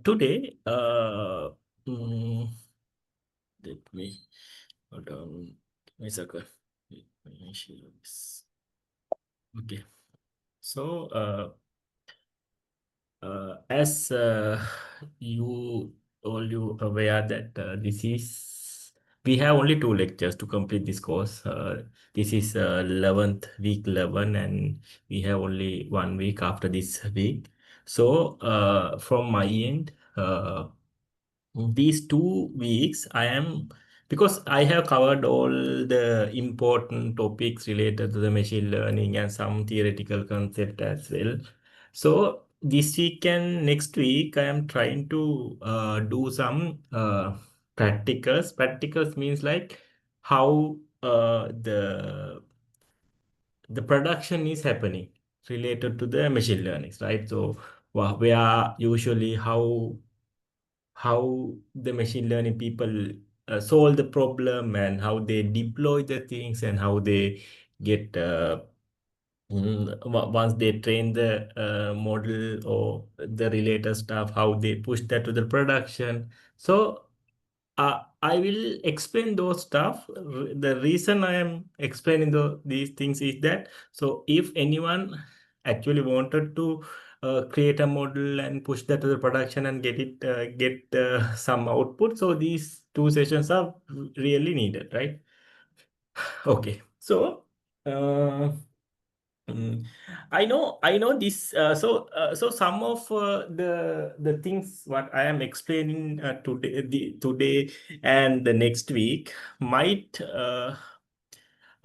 today, mm, let me hold on. Give me a second. Let me share this. Okay. So, as you all you aware that this is we have only 2 lectures to complete this course. This is 11th week 11, and we have only 1 week after this week. So, from my end, these 2 weeks I am, because I have covered all the important topics related to the machine learning and some theoretical concept as well. So this week and next week I am trying to do some practicals means like how the production is happening related to the machine learning, right? So where usually how the machine learning people solve the problem, and how they deploy the things, and how they get once they train the model or the related stuff, how they push that to the production. So I will explain those stuff. The reason I am explaining these things is that, so if anyone actually wanted to create a model and push that to the production and get some output, so these 2 sessions are really needed, right? Okay, so uh, Mm, I know this. So some of the things what I am explaining today and the next week might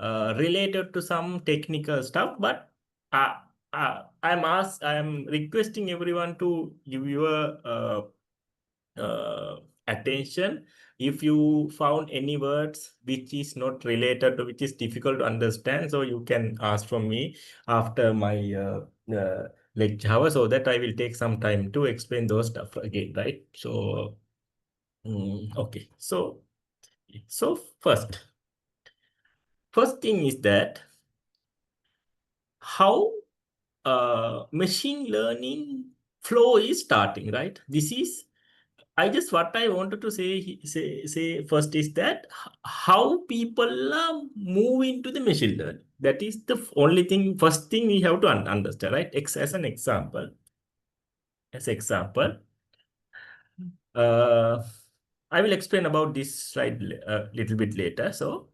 related to some technical stuff, but uh, I am requesting everyone to give your attention. If you found any words which is not related to, which is difficult to understand, so you can ask from me after my lecture hour, so that I will take some time to explain those stuff again, right? So okay, so first thing is that how machine learning flow is starting, right? This is what I wanted to say first is that how people move into the machine learning. That is the only thing, first thing we have to understand, right? As an example, uh, I will explain about this slide a little bit later. So,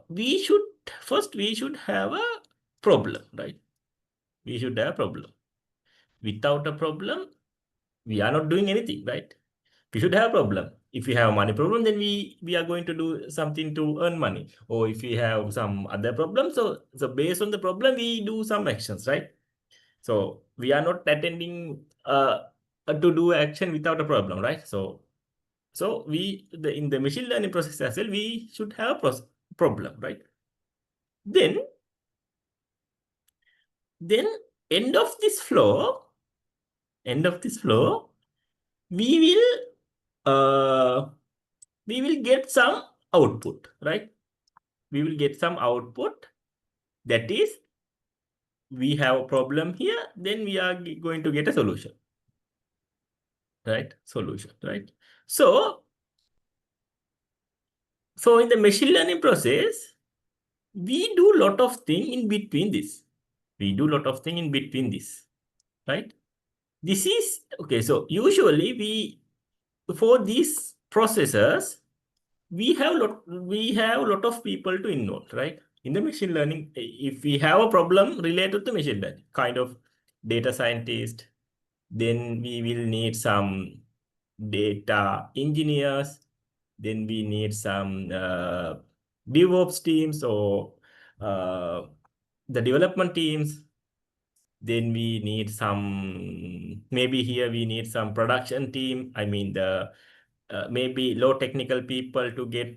we should have a problem, right? We should have a problem. Without a problem, we are not doing anything, right? We should have a problem. If we have a money problem, then we are going to do something to earn money. Or if we have some other problem, so based on the problem, we do some actions, right? So we are not attending to do action without a problem, right? So in the machine learning process as well, we should have a problem, right? Then then end of this flow, we will get some output, right? We will get some output. That is, we have a problem here, then we are going to get a solution, right? Solution, right? So in the machine learning process, we do lot of thing in between this. We do lot of thing in between this, right? This is okay. So usually for these processes, we have a lot of people to involve, right? In the machine learning, if we have a problem related to machine learning, kind of data scientist, then we will need some data engineers, then we need some DevOps teams, or uh, the development teams. Then we need some, maybe here we need some production team. I mean, the maybe low technical people to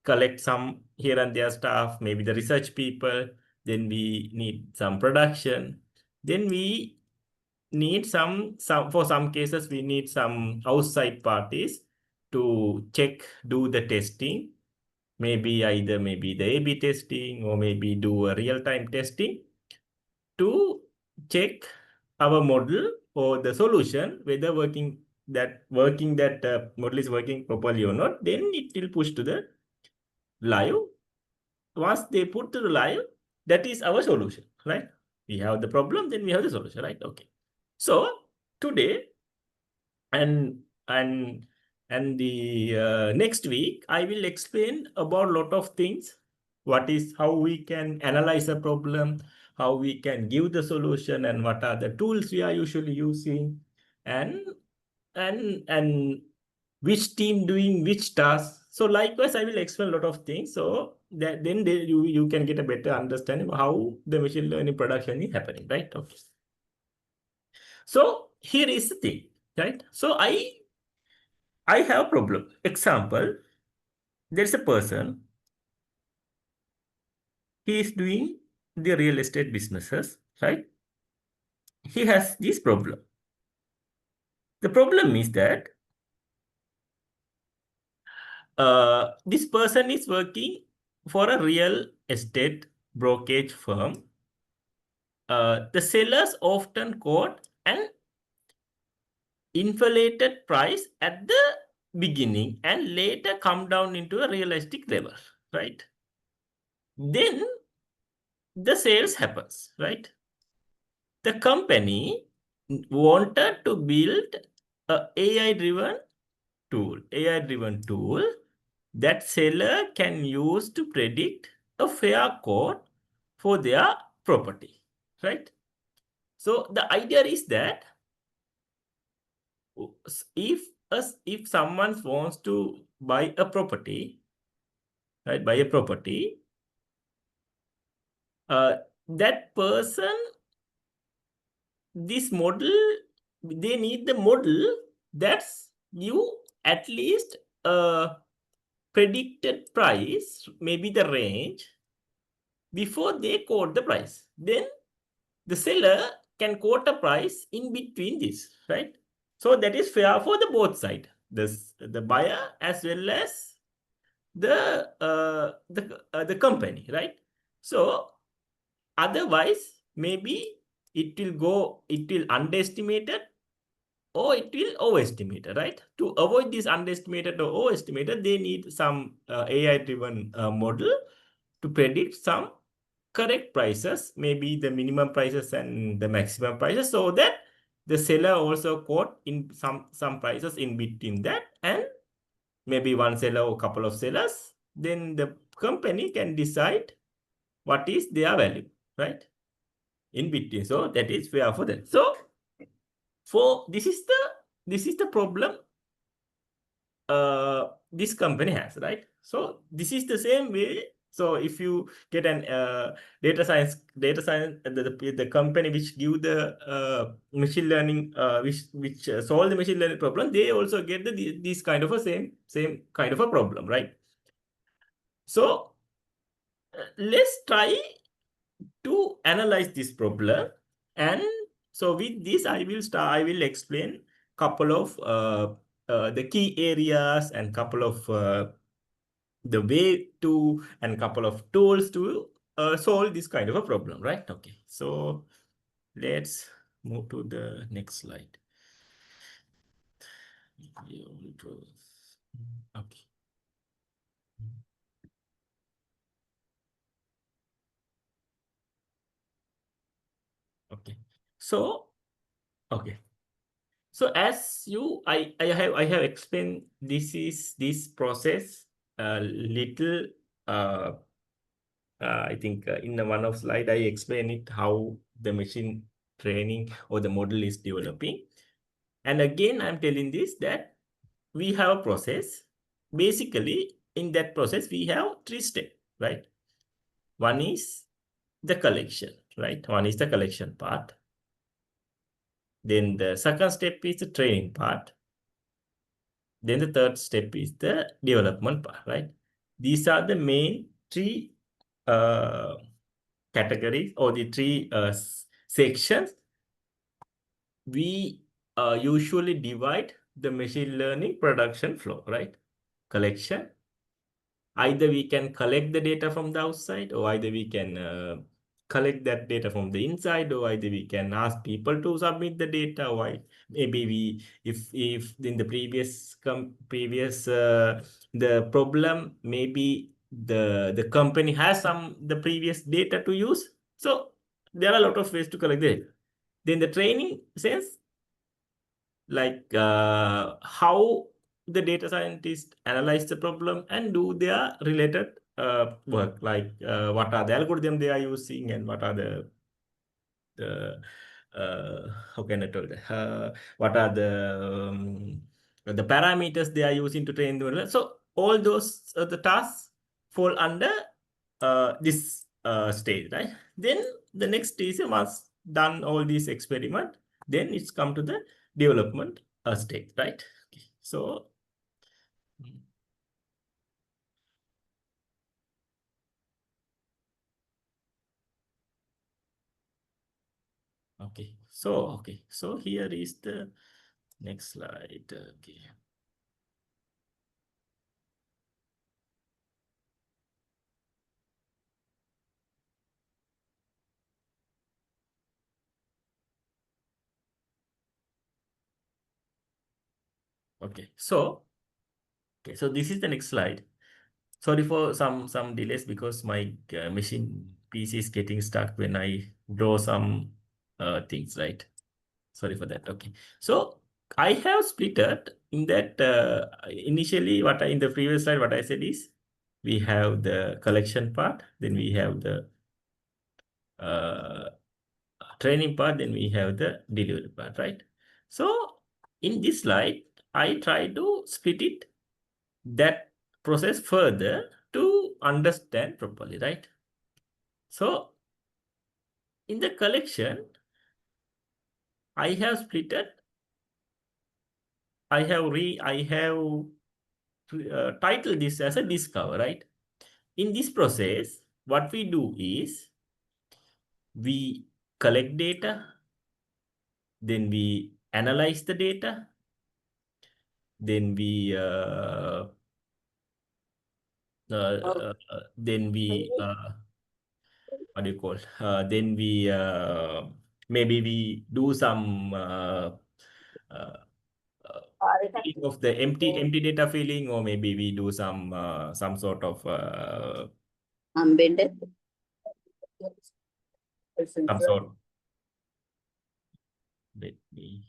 collect some here and there stuff, maybe the research people. Then we need some production. Then we need some for some cases we need some outside parties to do the testing. Maybe the A/B testing, or maybe do a real-time testing to check our model or the solution, whether that model is working properly or not, then it will push to the live. Once they put to the live, that is our solution, right? We have the problem, then we have the solution, right? Okay. So today and and and the next week, I will explain about a lot of things. How we can analyze a problem, how we can give the solution, and what are the tools we are usually using, and and which team doing which task. So likewise, I will explain a lot of things. So that then you can get a better understanding of how the machine learning production is happening, right? Okay. So here is the thing, right? So I have a problem. Example, there's a person, he is doing the real estate businesses, right? He has this problem. The problem is that this person is working for a real estate brokerage firm. The sellers often quote an inflated price at the beginning and later come down into a realistic level, right? Then the sales happens, right? The company wanted to build a AI-driven tool that seller can use to predict a fair quote for their property, right? So the idea is that if someone wants to buy a property, right, that person, this model, they need the model that's you at least a predicted price, maybe the range, before they quote the price. Then the seller can quote a price in between this, right? So that is fair for the both side, the buyer as well as the company, right? So otherwise, maybe it will underestimated or it will overestimated, right? To avoid this underestimated or overestimated, they need some AI-driven model to predict some correct prices, maybe the minimum prices and the maximum prices, so that the seller also quote in some prices in between that, and maybe one seller or couple of sellers, then the company can decide what is their value, right? In between. So that is fair for them. So this is the problem this company has, right? So this is the same way. So if you get an data science, the company which give the machine learning, which solve the machine learning problem, they also get this kind of a same kind of a problem, right? So let's try to analyze this problem. And so with this, I will explain couple of the key areas and couple of the way to and couple of tools to solve this kind of a problem, right? Okay, so let's move to the next slide. Okay. Okay. So, okay. So as I have explained, this process a little I think in one of slide I explain it how the machine training or the model is developing. And again, I'm telling this that we have a process. Basically, in that process, we have three steps, right? One is the collection, right? One is the collection part. Then the second step is the training part. Then the third step is the development part, right? These are the main three categories or the three sections. We usually divide the machine learning production flow, right? Collection. Either we can collect the data from the outside, or either we can collect that data from the inside, or either we can ask people to submit the data, or maybe we, if in the previous the problem, maybe the company has the previous data to use. So there are a lot of ways to collect it. Then the training sense, like how the data scientists analyze the problem and do their related work, like what are the algorithm they are using, and what are the how can I tell that? What are the parameters they are using to train the model. So all those the tasks fall under this stage, right? Then the next stage, once done all these experiment, then it's come to the development stage, right? Okay. So okay, so here is the next slide. Okay. Okay, so this is the next slide. Sorry for some delays, because my machine PC is getting stuck when I draw some things, right? Sorry for that. Okay, so I have split it in that initially what in the previous slide what I said is we have the collection part, then we have the uh, training part, then we have the delivery part, right? So in this slide, I try to split it that process further to understand properly, right? So in the collection, I have split it. I have titled this as a discover, right? In this process, what we do is we collect data, then we analyze the data, then we what do you call? Then we maybe we do some uh, filling of the empty data filling, or maybe we do some sort of Unbended. some sort. Let me.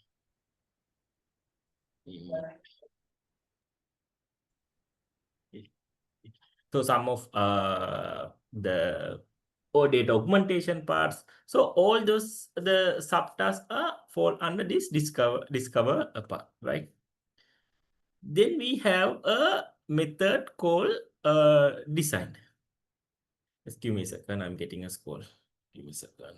So some of the data augmentation parts. So all those the subtasks fall under this discover part, right? Then we have a method called design. Just give me a second. I'm getting a scroll. Give me a second.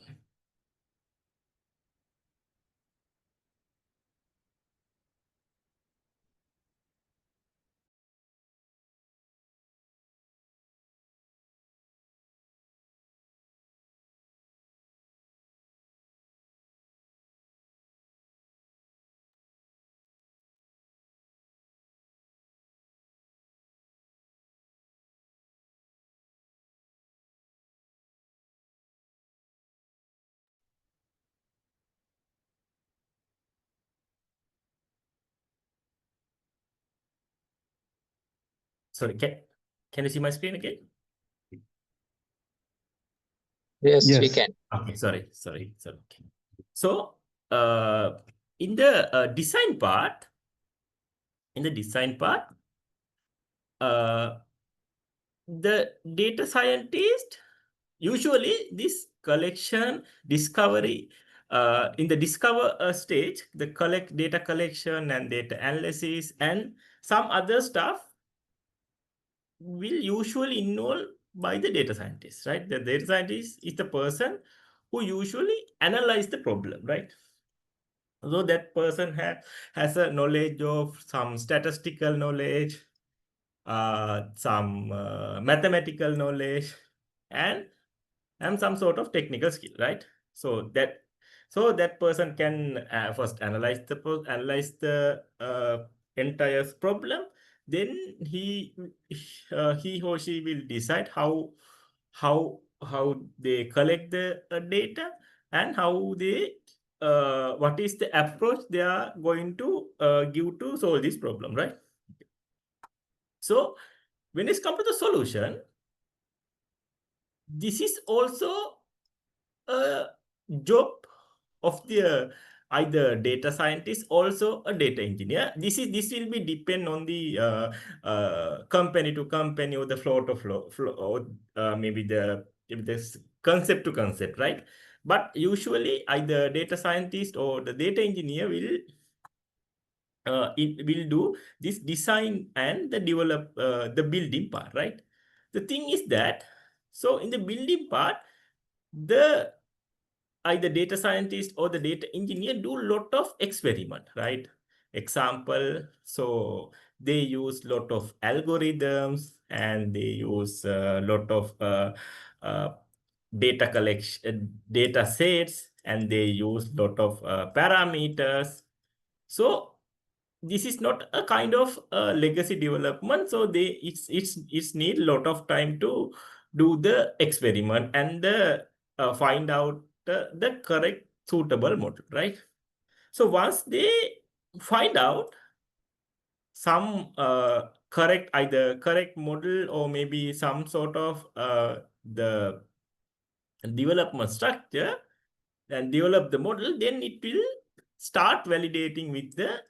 Sorry, can you see my screen again? Yes, we Yes. can. Okay, sorry. Okay. So in the design part, the data scientist usually this collection discovery in the discover stage, the data collection and data analysis and some other stuff will usually involve by the data scientist, right? The data scientist is the person who usually analyze the problem, right? So that person has a knowledge of some statistical knowledge, some mathematical knowledge, and some sort of technical skill, right? So that person can first analyze the entire problem. Then he or she will decide how they collect the data, and how they what is the approach they are going to give to solve this problem, right? So when it's come to the solution, this is also a job of the either data scientist, also a data engineer. This will be depend on the company to company, or the flow to flow, or maybe the concept to concept, right? But usually either data scientist or the data engineer will it will do this design and the develop the building part, right? The thing is that, so in the building part, the either data scientist or the data engineer do a lot of experiment, right? Example, so they use lot of algorithms, and they use a lot of data collection, data sets, and they use lot of parameters. So this is not a kind of legacy development, so it's need a lot of time to do the experiment and find out the correct suitable model, right? So once they find out some correct, either correct model, or maybe some sort of the development structure, and develop the model, then it will start validating with the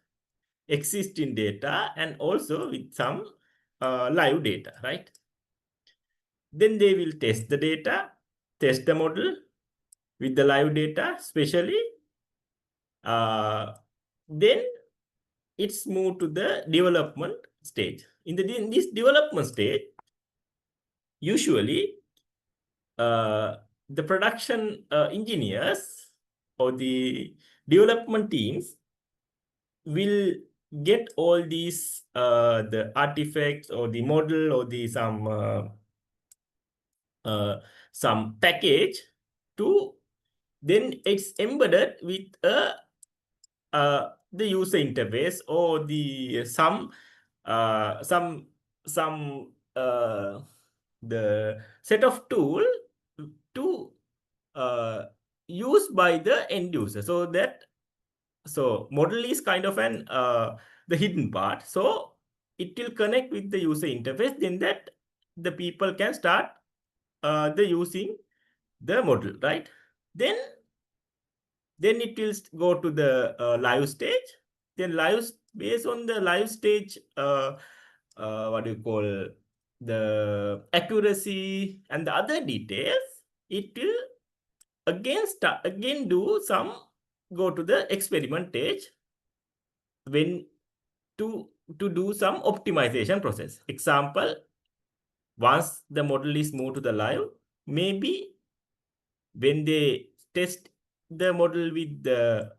existing data, and also with some live data, right? Then they will test the data, test the model with the live data, especially. Then it's moved to the development stage. In this development stage, usually the production engineers or the development teams will get all these the artifacts, or the model, or the some package to, then it's embedded with the user interface, or the some the set of tool to use by the end user. So that, so model is kind of an the hidden part, so it will connect with the user interface, then that the people can start the using the model, right? Then it will go to the live stage. Then based on the live stage, what do you call, the accuracy and the other details, it will again do some, go to the experiment stage, when to do some optimization process. Example, once the model is moved to the live, maybe when they test the model with the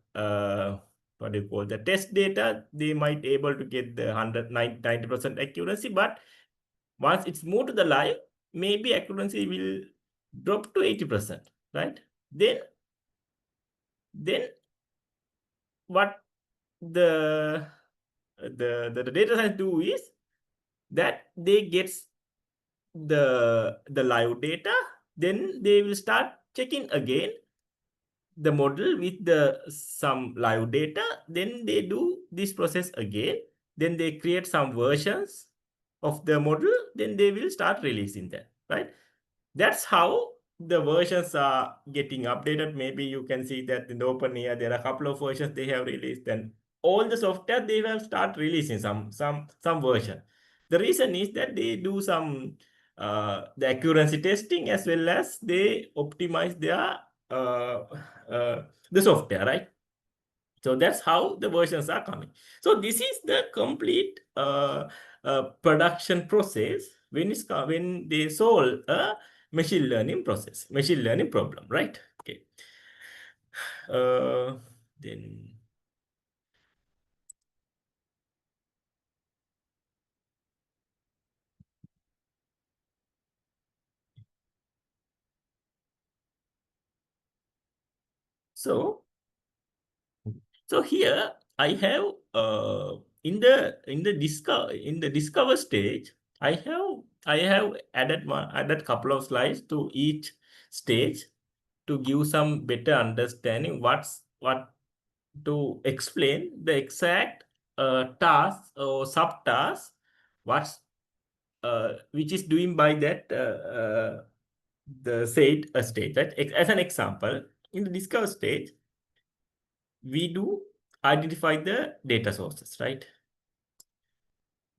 what do you call, the test data, they might able to get the 90% accuracy. But once it's moved to the live, maybe accuracy will drop to 80%, right? Then what the data science do is that they get the live data, then they will start checking again the model with the some live data, then they do this process again, then they create some versions of the model, then they will start releasing that, right? That's how the versions are getting updated. Maybe you can see that in the OpenAI there are a couple of versions they have released, and all the software they have start releasing some version. The reason is that they do some the accuracy testing, as well as they optimize their the software, right? So that's how the versions are coming. So this is the complete production process when they solve a machine learning problem, right? Okay. Then so here I have in the discover stage, I have added couple of slides to each stage to give some better understanding what to explain the exact task or subtask what's which is doing by that the said stage. Right? As an example, in the discover stage, we do identify the data sources, right?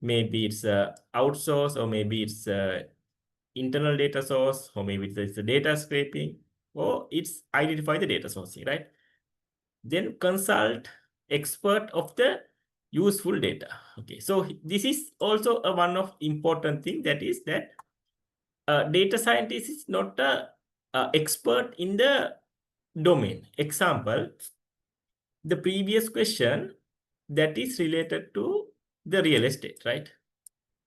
Maybe it's outsource, or maybe it's internal data source, or maybe it's a data scraping, or it's identify the data sourcing, right? Then consult expert of the useful data. Okay, so this is also a one of important thing, that is that data scientist is not a expert in the domain. Example, the previous question that is related to the real estate, right?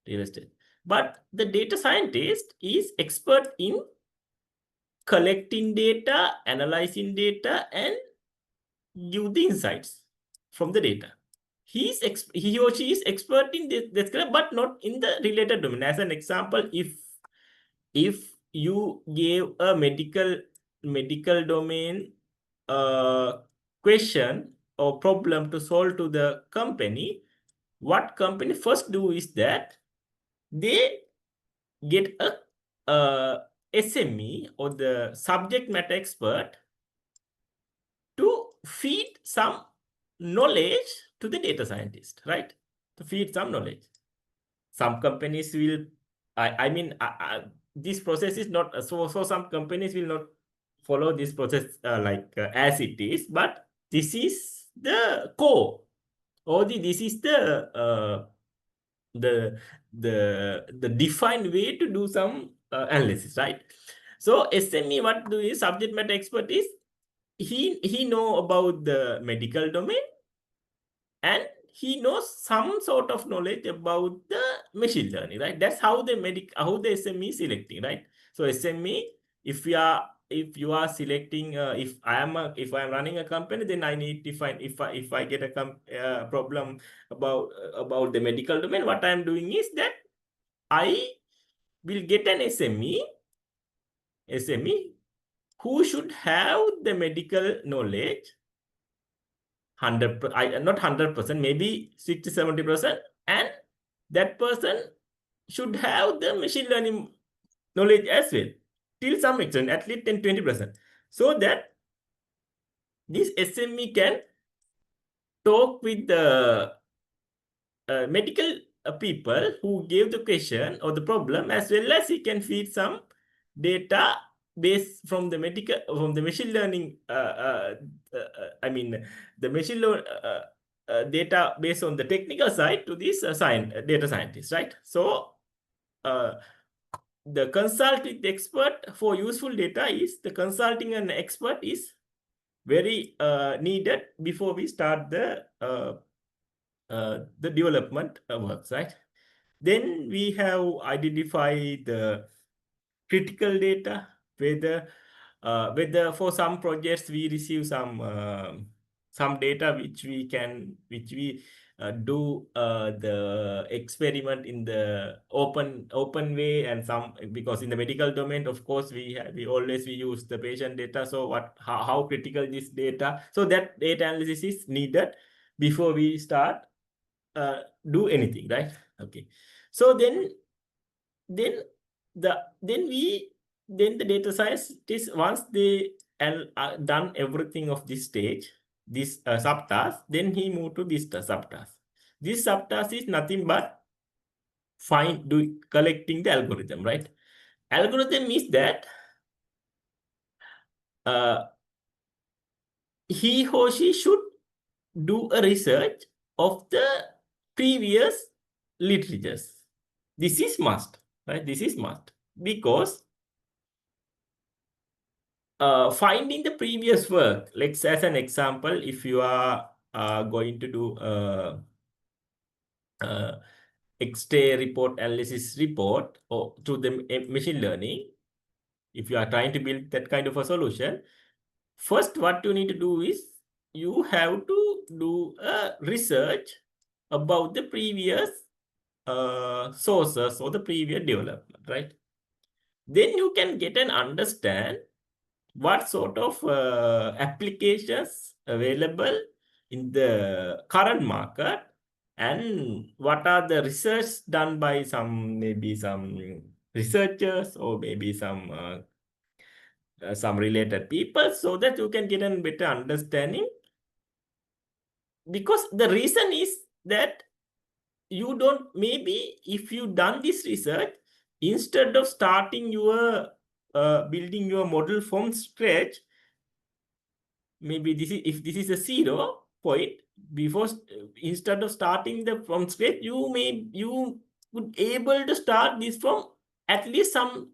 Real estate. But the data scientist is expert in collecting data, analyzing data, and give the insights from the data. He or she is expert in this, but not in the related domain. As an example, if you gave a medical domain question or problem to solve to the company, what company first do is that they get a SME or the subject matter expert to feed some knowledge to the data scientist, right? To feed some knowledge. Some companies will, this process is not, so some companies will not follow this process as it is, but this is the core, or this is the defined way to do some analysis, right? So SME, what do is subject matter expert is, he know about the medical domain, and he knows some sort of knowledge about the machine learning, right? That's how the SME is selecting, right? So SME, if you are selecting, if I am running a company, then I need to find, if I get a problem about the medical domain, what I am doing is that I will get an SME who should have the medical knowledge 100%, not 100%, maybe 60-70%, and that person should have the machine learning knowledge as well, till some extent, at least 10-20%, so that this SME can talk with the medical people who gave the question or the problem, as well as he can feed some data based from the machine learning. The machine learning data based on the technical side to this data scientist, right? So the consult with the expert for useful data is, the consulting an expert is very needed before we start the development works, right? Then we have identified the critical data, whether for some projects we receive some data which we do the experiment in the open way, and some, because in the medical domain, of course, we always use the patient data. So how critical this data? So that data analysis is needed before we start do anything, right? Okay. So then the data scientist, once they done everything of this stage, this subtask, then he moved to this subtask. This subtask is nothing but collecting the algorithm, right? Algorithm is that he or she should do a research of the previous literatures. This is must, right? This is must, because finding the previous work, let's, as an example, if you are going to do X-ray report analysis report or to the machine learning, if you are trying to build that kind of a solution, first what you need to do is you have to do a research about the previous sources or the previous development, right? Then you can get an understand what sort of applications available in the current market, and what are the research done by maybe some researchers or maybe some related people, so that you can get a better understanding. Because the reason is that you don't, maybe if you done this research, instead of starting your building your model from scratch, maybe if this is a 0 point before, instead of starting from scratch, you would able to start this from at least some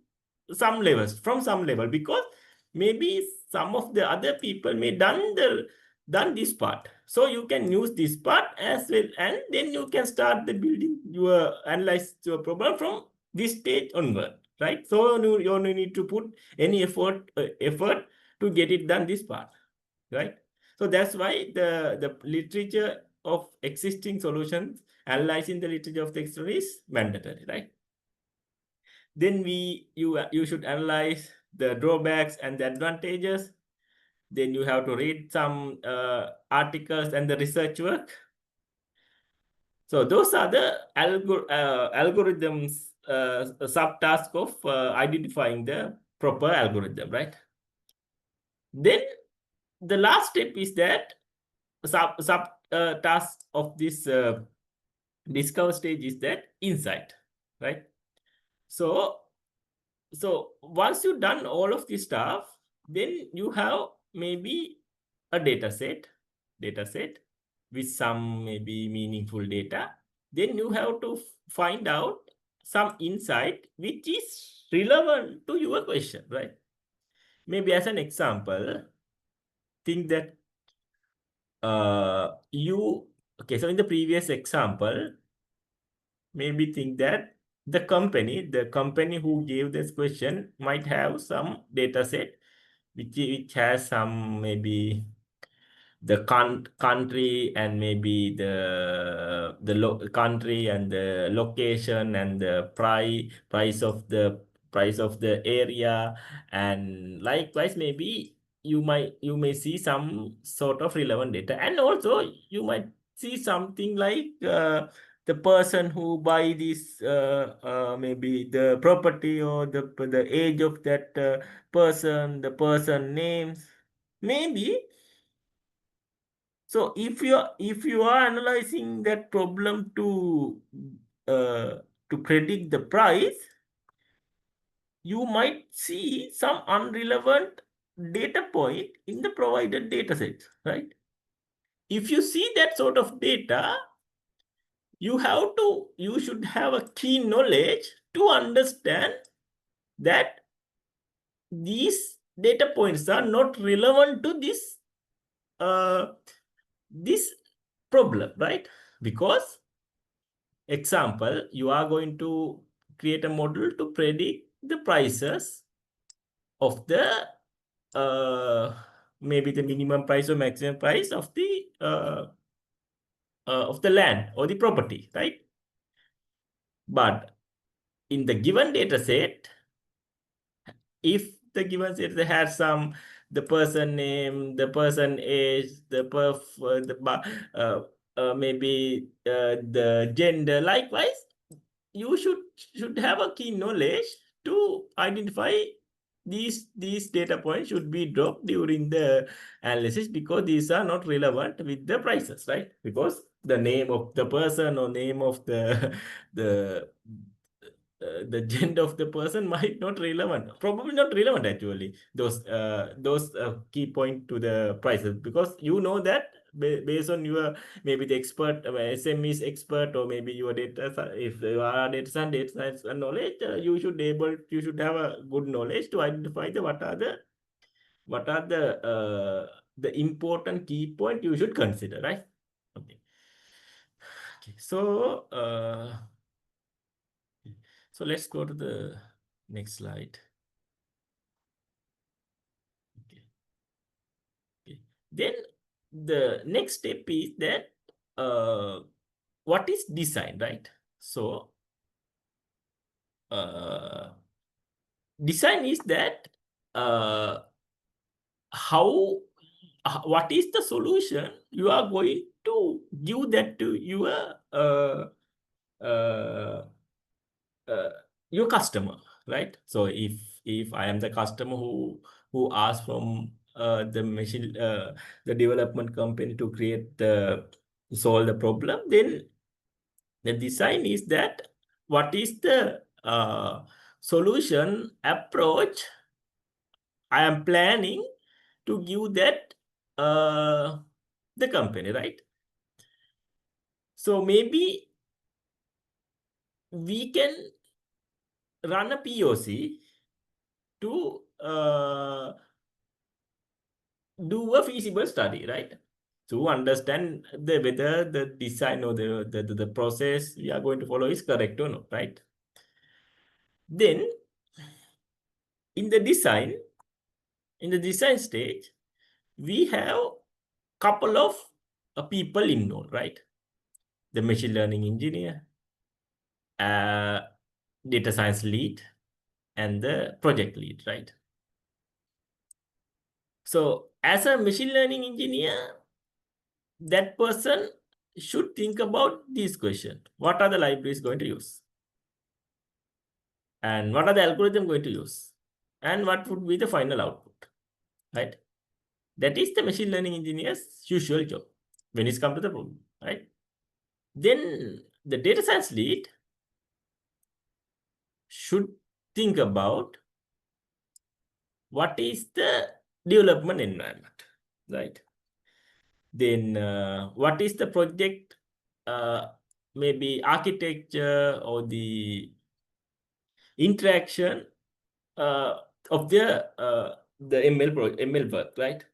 levels, from some level, because maybe some of the other people may done this part, so you can use this part as well, and then you can start the building your analyze your problem from this stage onward, right? So you don't need to put any effort to get it done this part, right? So that's why the literature of existing solutions, analyzing the literature of the external is mandatory, right? Then you should analyze the drawbacks and the advantages. Then you have to read some articles and the research work. So those are the algorithms subtask of identifying the proper algorithm, right? Then the last step is that sub task of this discover stage is that insight, right? So once you've done all of this stuff, then you have maybe a data set with some maybe meaningful data. Then you have to find out some insight which is relevant to your question, right? Maybe as an example, think that okay, so in the previous example, maybe think that the company who gave this question might have some data set which has some maybe the country and maybe the country and the location and the price of the area, and likewise maybe you may see some sort of relevant data, and also you might see something like the person who buy this maybe the property, or the age of that the person names, maybe. So if you are analyzing that problem uh, to predict the price, you might see some unrelevant data point in the provided data set, right? If you see that sort of data, you should have a keen knowledge to understand that these data points are not relevant to this problem, right? Because example, you are going to create a model to predict the prices of the maybe the minimum price or maximum price of the land or the property, right? But in the given data set, if the given set has some the person name, the person age, maybe the gender, likewise, you should have a key knowledge to identify these data points should be dropped during the analysis, because these are not relevant with the prices, right? Because the name of the person or name of the the gender of the person might not relevant, probably not relevant actually, those key point to the prices, because you know that based on your maybe the expert SMEs expert, or maybe your data if you are data science knowledge, you should have a good knowledge to identify what are the important key point you should consider, right? Okay. Okay, so let's go to the next slide. Okay. Okay. Then the next step is that what is design, right? So design is that how what is the solution you are going to give that to uh, your customer, right? So if I am the customer who asks from the development company to create the solve the problem, then the design is that what is the solution approach I am planning to give that the company, right? So maybe we can run a POC to do a feasible study, right? To understand whether the design or the process we are going to follow is correct or not, right? Then in the design stage, we have couple of people involved, right? The machine learning engineer, data science lead, and the project lead, right? So as a machine learning engineer, that person should think about this question. What are the libraries going to use? And what are the algorithm going to use? And what would be the final output, right? That is the machine learning engineer's usual job when it's come to the problem, right? Then the data science lead should think about what is the development environment, right? Then what is the project, maybe architecture or the interaction of the ML work, right?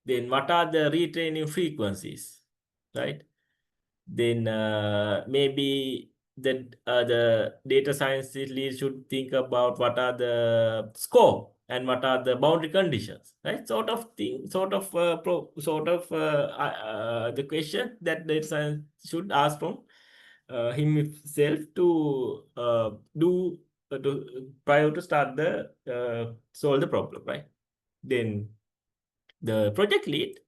Then what are the retraining frequencies, right? Then maybe the data science lead should think about what are the scope and what are the boundary conditions, right? Sort of thing, the question that data science should ask from himself to do prior to start the solve the problem, right? Then the project lead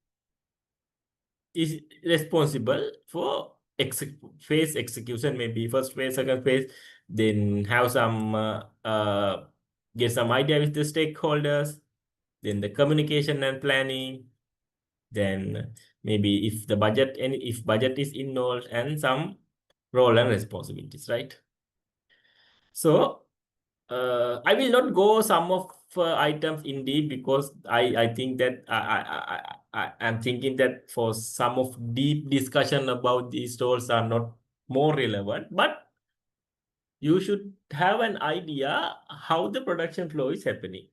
is responsible for phase execution, maybe first phase, second phase, then have some get some idea with the stakeholders, then the communication and planning, then maybe if budget is involved, and some role and responsibilities, right? So I will not go some of items in deep, because I think that I'm thinking that for some of deep discussion about these roles are not more relevant, but you should have an idea how the production flow is happening.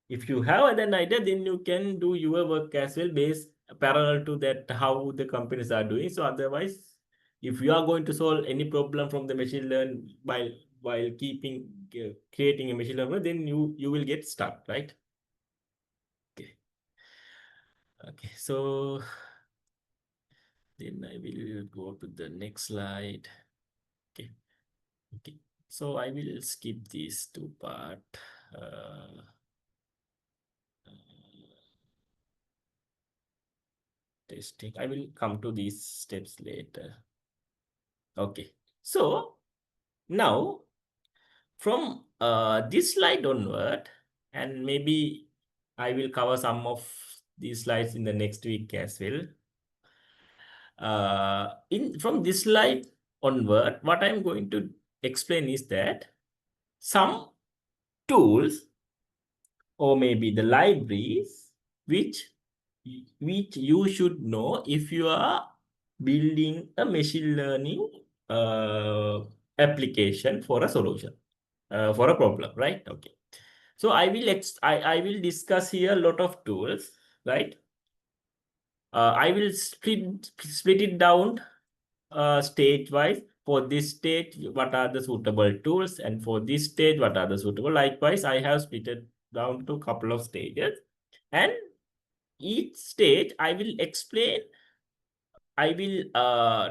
If you have an idea, then you can do your work as well based parallel to that how the companies are doing. So otherwise, if you are going to solve any problem from the machine learn while creating a machine learner, then you will get stuck, right? Okay. Okay. So then I will go to the next slide. Okay. Okay. So I will skip these two part. Testing. I will come to these steps later. Okay. So now from this slide onward, and maybe I will cover some of these slides in the next week as well. From this slide onward, what I'm going to explain is that some tools or maybe the libraries which you should know if you are building a machine learning application for a solution, for a problem, right? Okay. So I will discuss here a lot of tools, right? I will split it down stage wise. For this stage, what are the suitable tools, and for this stage, what are the suitable? Likewise, I have split it down to a couple of stages, and each stage I will explain. I will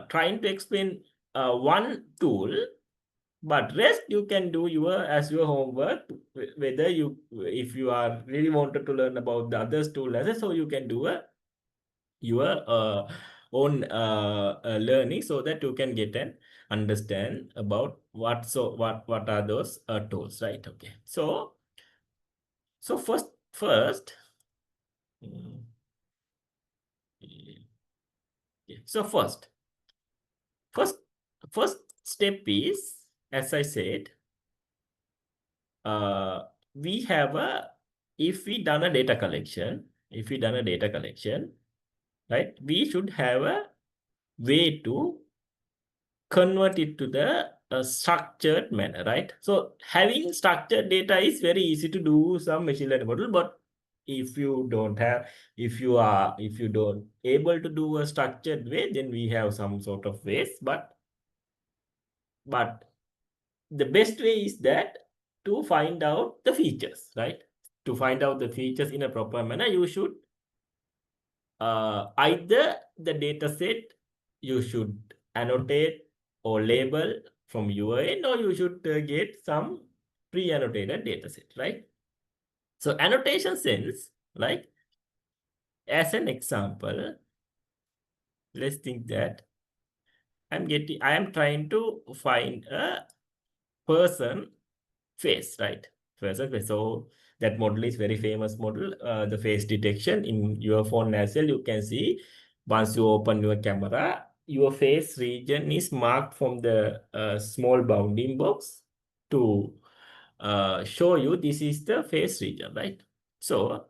trying to explain one tool But rest you can do your homework, whether if you are really wanted to learn about the others two lessons, so you can do your own learning, so that you can get and understand about what are those tools, right? Okay, so first mm, yeah, so first step is, as I said, we have if we done a data collection, right, we should have a way to convert it to the structured manner, right? So having structured data is very easy to do some machine learning model, but if you don't able to do a structured way, then we have some sort of ways, but the best way is that to find out the features, right? To find out the features in a proper manner, you should either the data set you should annotate or label from your end, or you should get some pre-annotated data set, right? So annotation sense, like as an example, let's think that I am trying to find a person face, right? Person face. So that model is very famous model. The face detection in your phone as well. You can see once you open your camera, your face region is marked from the small bounding box to show you this is the face region, right? So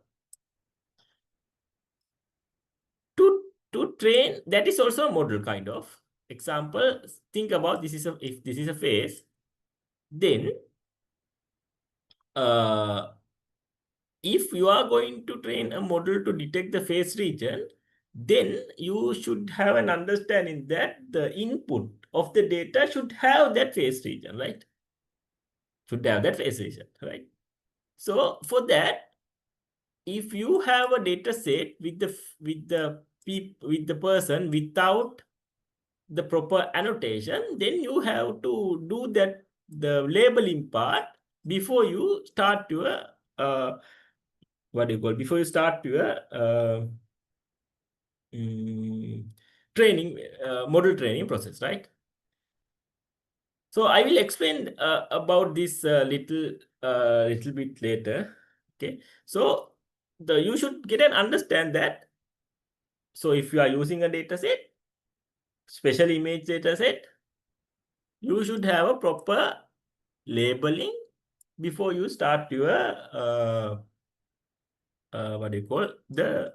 to train, that is also a model kind of example. Think about if this is a face, then if you are going to train a model to detect the face region, then you should have an understanding that the input of the data should have that face region, right? Should have that face region, right? So for that, if you have a data set with the person without the proper annotation, then you have to do that the labeling part before you start your what do you call, before you start your training model training process, right? So I will explain about this little bit later. Okay, so you should get and understand that. So if you are using a data set, special image data set, you should have a proper labeling before you start your what do you call, the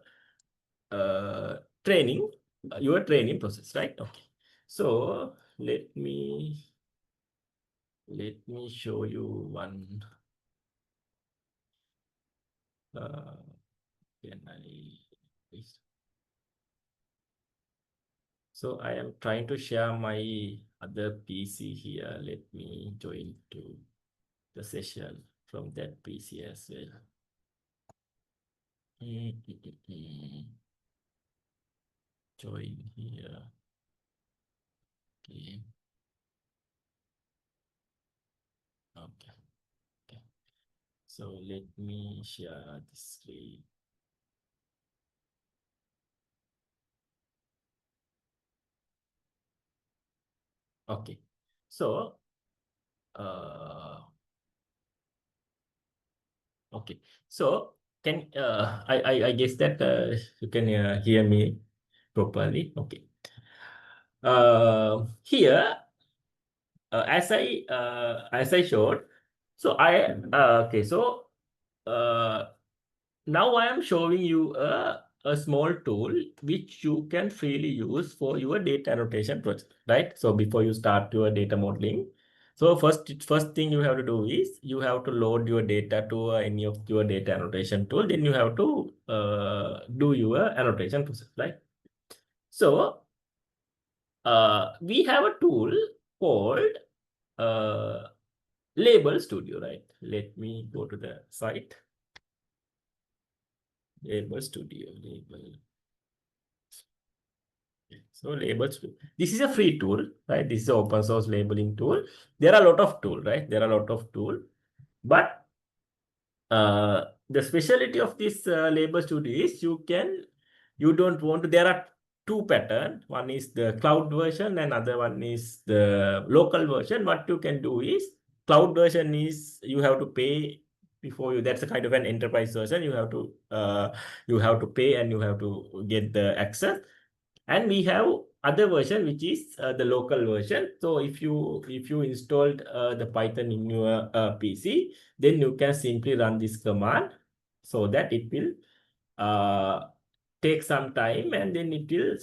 uh, training your training process, right? Okay, so let me show you one can I please. So I am trying to share my other PC here. Let me join to the session from that PC as well. Join here. Okay. Okay. Okay. So let me share the screen. Okay. So okay. So can I guess that you can hear me properly. Okay. Here as I showed, so okay, so uh, now I am showing you a small tool which you can freely use for your data annotation project, right? So before you start your data modeling, so first thing you have to do is you have to load your data to any of your data annotation tool. Then you have to do your annotation process, right? So we have a tool called uh, Label Studio, right? Let me go to the site. Label Studio, label. So labels, this is a free tool, right? This is an open source labeling tool. There are a lot of tools, right? There are a lot of tools, but the specialty of this label studio is you don't want to, there are two patterns. One is the cloud version and other one is the local version. What you can do is, cloud version is you have to pay before you, that's a kind of an enterprise version. You have to pay and you have to get the access. And we have other version, which is the local version. So if you installed the Python in your PC, then you can simply run this command, so that it will take some time, and then it will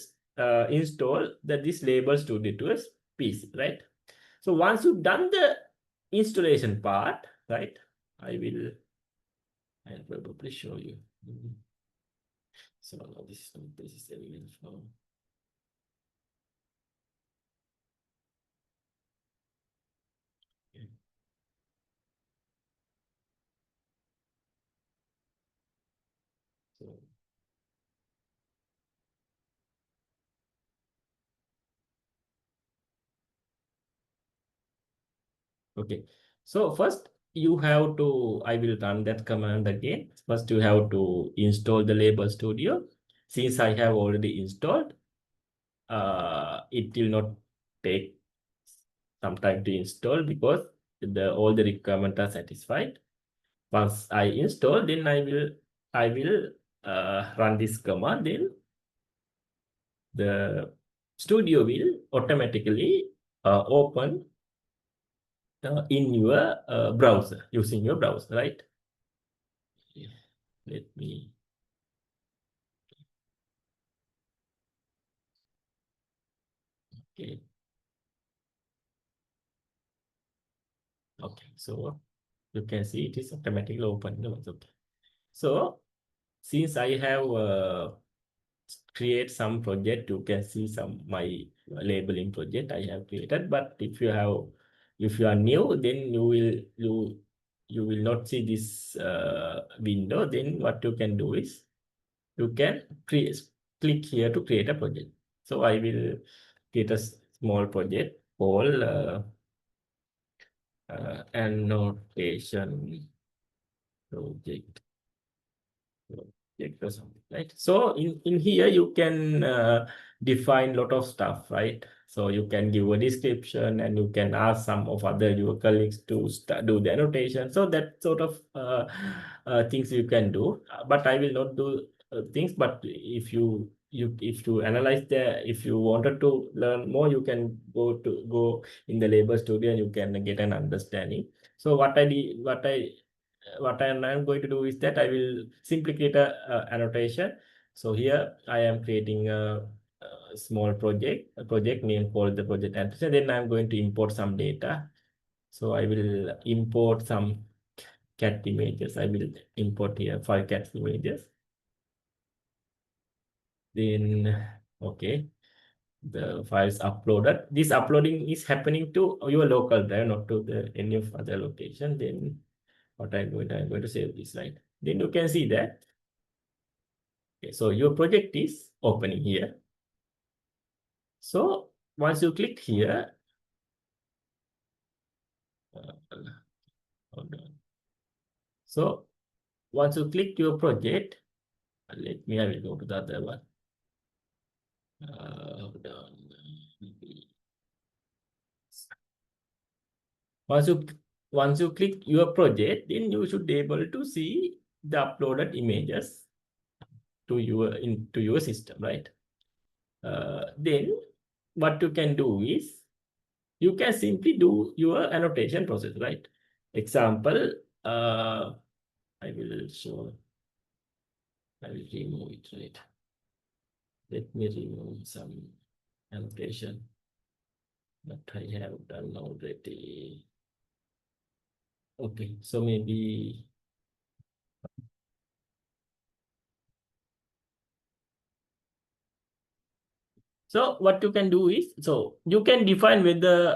install this label studio to a PC, right? So once you've done the installation part, right, I'll probably show you. So now this is evidence for. So okay, so first you have to, I will run that command again. First you have to install the label studio. Since I have already installed, it will not take some time to install because all the requirements are satisfied. Once I install, then I will run this command. Then the studio will automatically open in your browser, using your browser, right? Let me. Okay. Okay, so you can see it is automatically open. Okay. So since I have create some project, you can see some my labeling project I have created. But if you are new, then you will not see this window. Then what you can do is you can click here to create a project. So I will create a small project called annotation project or something, right? So in here you can define a lot of stuff, right? So you can give a description and you can ask some of your colleagues to do the annotation. So that sort of things you can do. But I will not do things. But if you analyze if you wanted to learn more, you can go in the label studio and you can get an understanding. So what I'm going to do is that I will simply create a annotation. So here I am creating a small project, name called the project annotation. Then I'm going to import some data. So I will import some cat images. I will import here 5 cat images. Then, okay, the files uploaded. This uploading is happening to your local drive, not to any of other location. Then what I'm going to save this, right? Then you can see that. Okay, so your project is opening here. So once you click here, hold on. So once you click your project, I will go to the other one. Hold on. Once you click your project, then you should be able to see the uploaded images into your system, right? Then what you can do is you can simply do your annotation process, right? Example, I will remove it, right? Let me remove some annotation that I have done already. Okay, so maybe so what you can do is, so you can define whether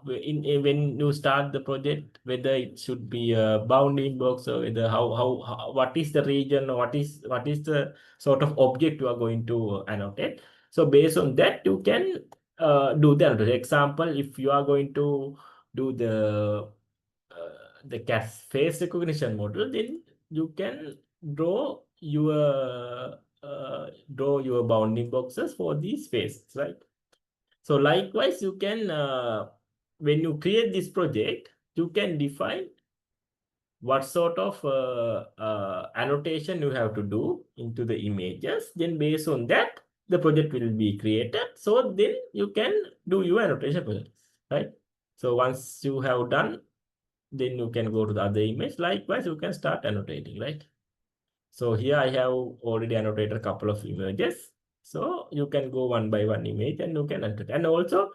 when you start the project, whether it should be a bounding box or whether how what is the region or what is the sort of object you are going to annotate. So based on that, you can do the annotation. Example, if you are going to do the cat face recognition model, then you can draw your bounding boxes for these faces, right? So likewise, you can when you create this project, you can define what sort of annotation you have to do into the images. Then based on that, the project will be created. So then you can do your annotation projects, right? So once you have done, then you can go to the other image. Likewise, you can start annotating, right? So here I have already annotated a couple of images. So you can go one by one image and you can annotate. And also,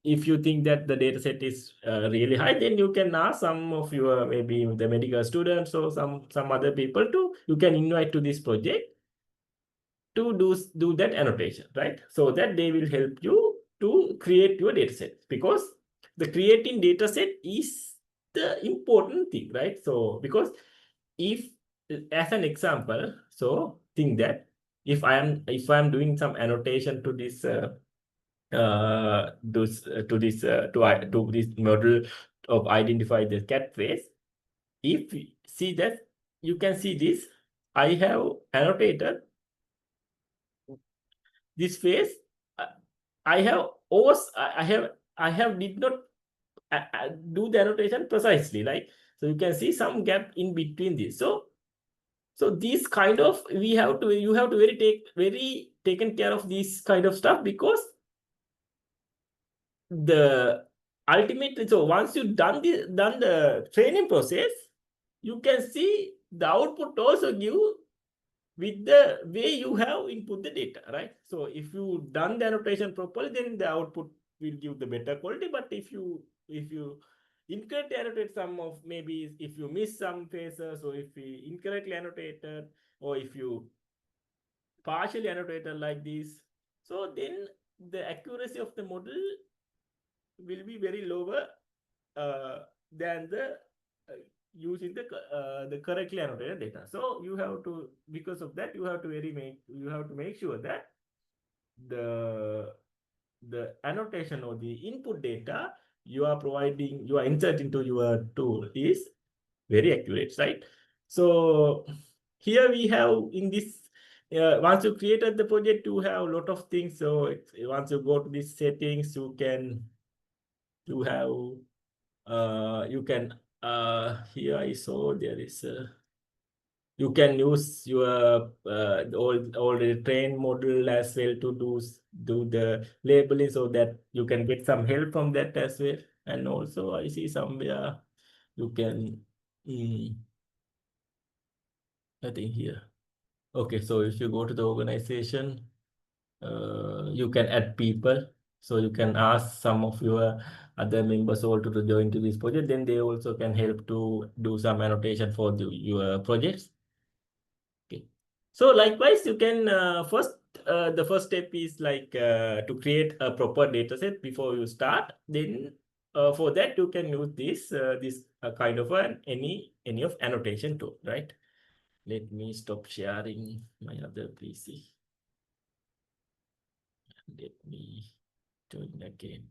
if you think that the data set is really high, then you can ask some of your, maybe the medical students or some other people to, you can invite to this project to do that annotation, right? So that they will help you to create your data set, because the creating data set is the important thing, right? So because if, as an example, so think that if I'm doing some annotation to this to this model of identify the cat face, if you see that, you can see this, I have annotated this face. I have did not do the annotation precisely, right? So you can see some gap in between this. So these kind of, you have to very taken care of this kind of stuff, because the ultimately, so once you done the training process, you can see the output also give with the way you have input the data, right? So if you done the annotation properly, then the output will give the better quality. But if you incorrectly annotate some of, maybe if you miss some phases, or if you incorrectly annotated, or if you partially annotated like this, so then the accuracy of the model will be very lower than the using the correctly annotated data. So you have to, because of that, you have to make sure that the annotation or the input data you are providing, you are inserting into your tool is very accurate, right? So here we have in this, once you created the project, you have a lot of things. So once you go to these settings, you can here I saw there is you can use your already trained model as well to do the labeling, so that you can get some help from that as well. And also I see somewhere you can I think here. Okay, so if you go to the organization, you can add people. So you can ask some of your other members also to join to this project. Then they also can help to do some annotation for your projects. Okay. So likewise, you can the first step is like to create a proper data set before you start. Then for that, you can use this kind of any of annotation tool, right? Let me stop sharing my other PC. Let me join again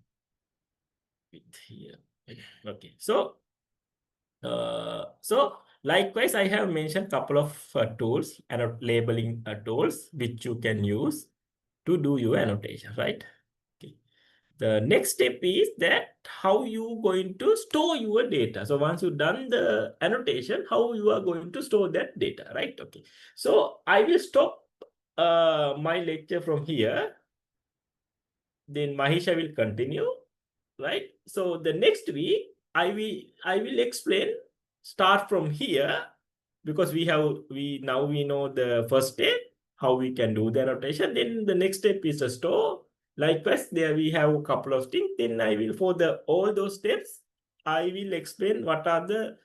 with here. Okay, so likewise, I have mentioned a couple of tools and labeling tools which you can use to do your annotation, right? Okay. The next step is that how you going to store your data. So once you've done the annotation, how you are going to store that data, right? Okay. So I will stop my lecture from here. Then Mahisha will continue, right? So the next week, I will explain, start from here, because we now know the first step, how we can do the annotation. Then the next step is a store. Likewise, there we have a couple of things. Then I will, for all those steps, I will explain what are the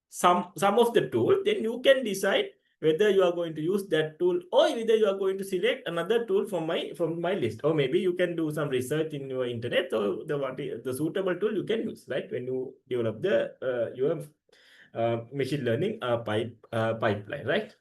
some of the tool. Then you can decide whether you are going to use that tool, or whether you are going to select another tool from my list. Or maybe you can do some research in your internet. So the suitable tool you can use, right, when you develop the your machine learning pipeline, right?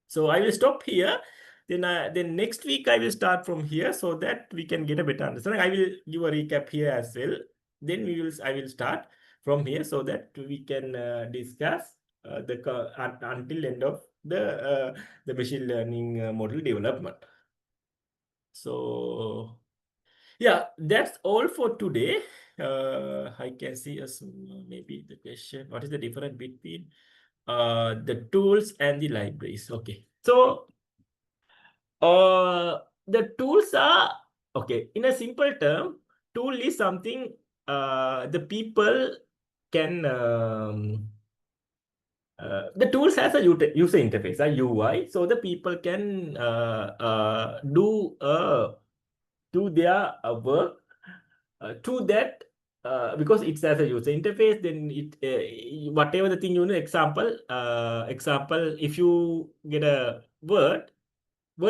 So I will stop here. Then next week I will start from here so that we can get a better understanding. I will give a recap here as well. Then I will start from here so that we can discuss until end of the machine learning model development. So yeah, that's all for today. I can see maybe the question, what is the difference between the tools and the libraries? Okay, so the tools are, okay, in a simple term, tool is something the people can the tools has a user interface, a UI, so the people can do their work to that. Because it's as a user interface, then whatever the thing, example, if you get a word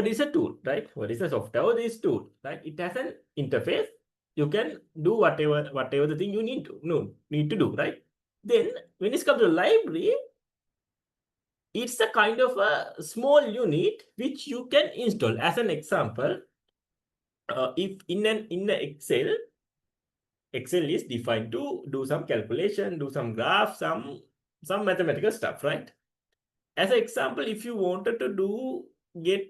is a tool, right? Word is a software, word is tool, right? It has an interface. You can do whatever the thing you need to do, right? Then when it comes to library, it's a kind of a small unit which you can install. As an example, if in the Excel is defined to do some calculation, do some graph, some mathematical stuff, right? As an example, if you wanted to get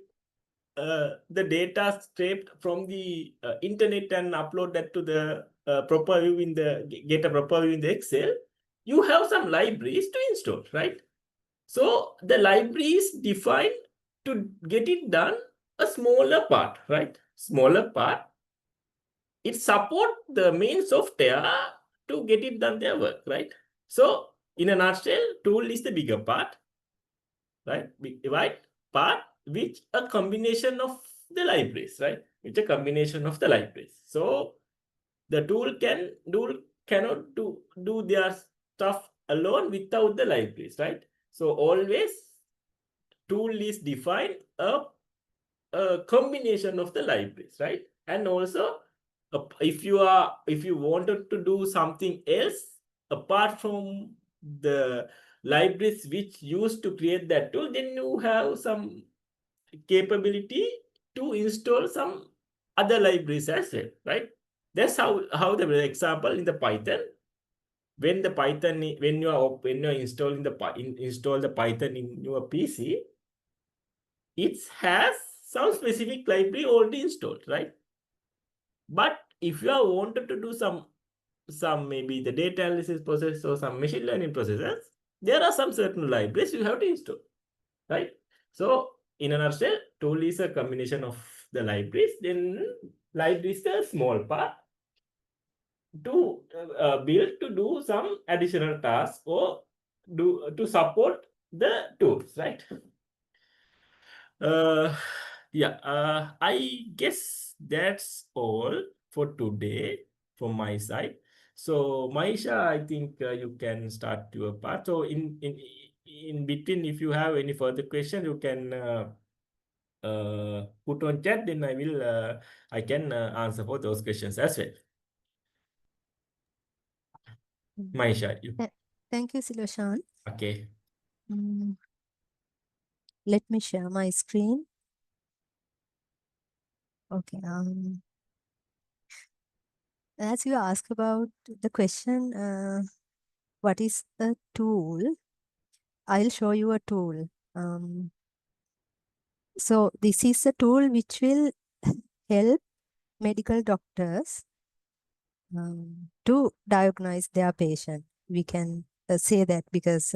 the data scraped from the internet and upload that to the proper view get a proper view in the Excel, you have some libraries to install, right? So the library is defined to get it done a smaller part, right? Smaller part. It support the main software to get it done their work, right? So in a nutshell, tool is the bigger part, right? Right part, which a combination of the libraries, right? Which a combination of the libraries. So the tool cannot do their stuff alone without the libraries, right? So always tool is defined a combination of the libraries, right? And also if you wanted to do something else apart from the libraries which used to create that tool, then you have some capability to install some other libraries as well, right? That's how the example in the Python, when you're installing install the Python in your PC, it has some specific library already installed, right? But if you are wanted to do some maybe the data analysis process or some machine learning processes, there are some certain libraries you have to install, right? So in a nutshell, tool is a combination of the libraries. Then library is a small part to build to do some additional tasks or to support the tools, right? Yeah, I guess that's all for today from my side. So Maisha, I think you can start your part. So in between, if you have any further question, you can put on chat. Then I can answer for those questions as well. Maisha, you. Thank you, Siloshan. Okay. Let me share my screen. Okay. As you ask about the question, what is a tool? I'll show you a tool. So this is a tool which will help medical doctors to diagnose their patient. We can say that because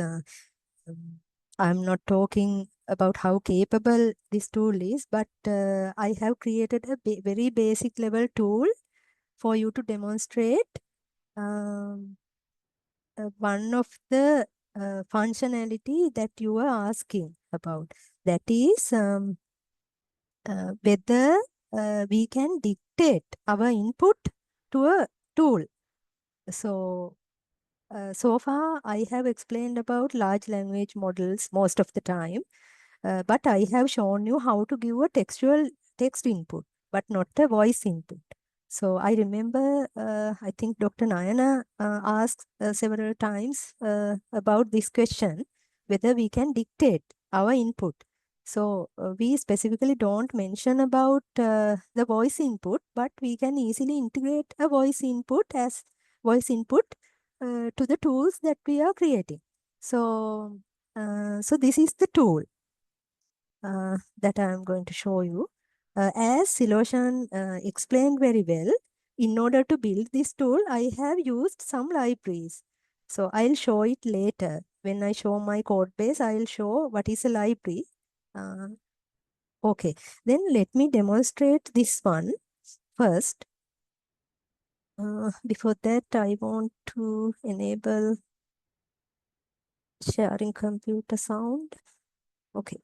I'm not talking about how capable this tool is, but I have created a very basic level tool for you to demonstrate one of the functionality that you are asking about. That is whether we can dictate our input to a tool. So, so far I have explained about large language models most of the time, but I have shown you how to give a textual text input, but not a voice input. So I remember, I think Dr. Nayana asked several times about this question, whether we can dictate our input. So we specifically don't mention about the voice input, but we can easily integrate a voice input as voice input to the tools that we are creating. So, so this is the tool that I'm going to show you. As Siloshan explained very well, in order to build this tool, I have used some libraries. So I'll show it later. When I show my code base, I'll show what is a library. Okay, then let me demonstrate this one first. Before that, I want to enable sharing computer sound. Okay,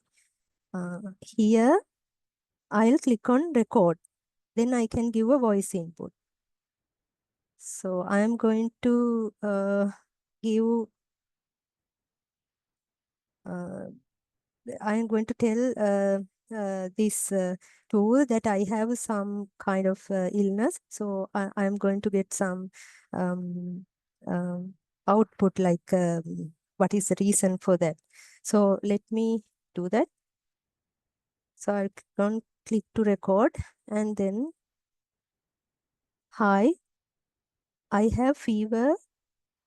here I'll click on record. Then I can give a voice input. So I am going to give, I am going to tell this tool that I have some kind of illness. So I am going to get some um, output like what is the reason for that. So let me do that. So I'll click to record and then, hi, I have fever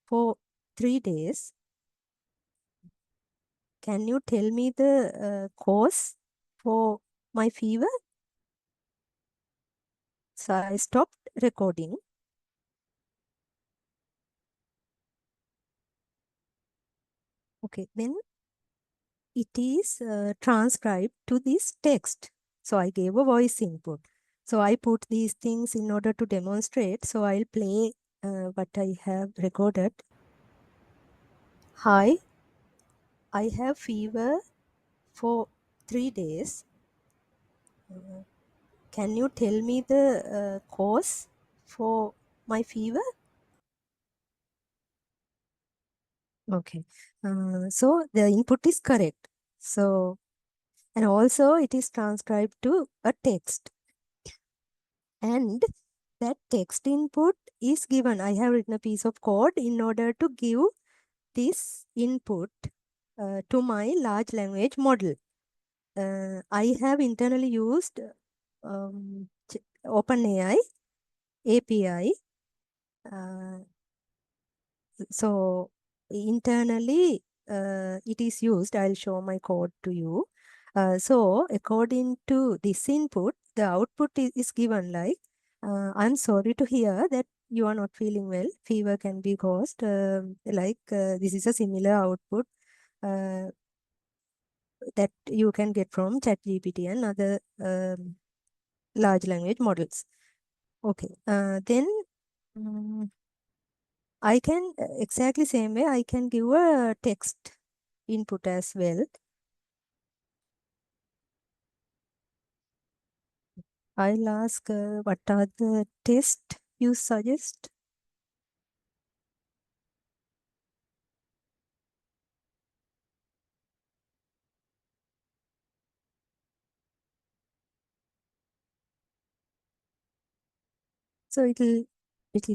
for 3 days. Can you tell me the cause for my fever? So I stopped recording. Okay, then it is transcribed to this text. So I gave a voice input. So I put these things in order to demonstrate. So I'll play what I have recorded. Hi, I have fever for 3 days. Can you tell me the cause for my fever? Okay, so the input is correct. So, and also it is transcribed to a text. And that text input is given. I have written a piece of code in order to give this input to my large language model. I have internally used OpenAI API. So internally, it is used. I'll show my code to you. So according to this input, the output is given like, I'm sorry to hear that you are not feeling well. Fever can be caused. This is a similar output that you can get from ChatGPT and other large language models. Okay, then I can exactly same way I can give a text input as well. I'll ask what are the tests you suggest? So it'll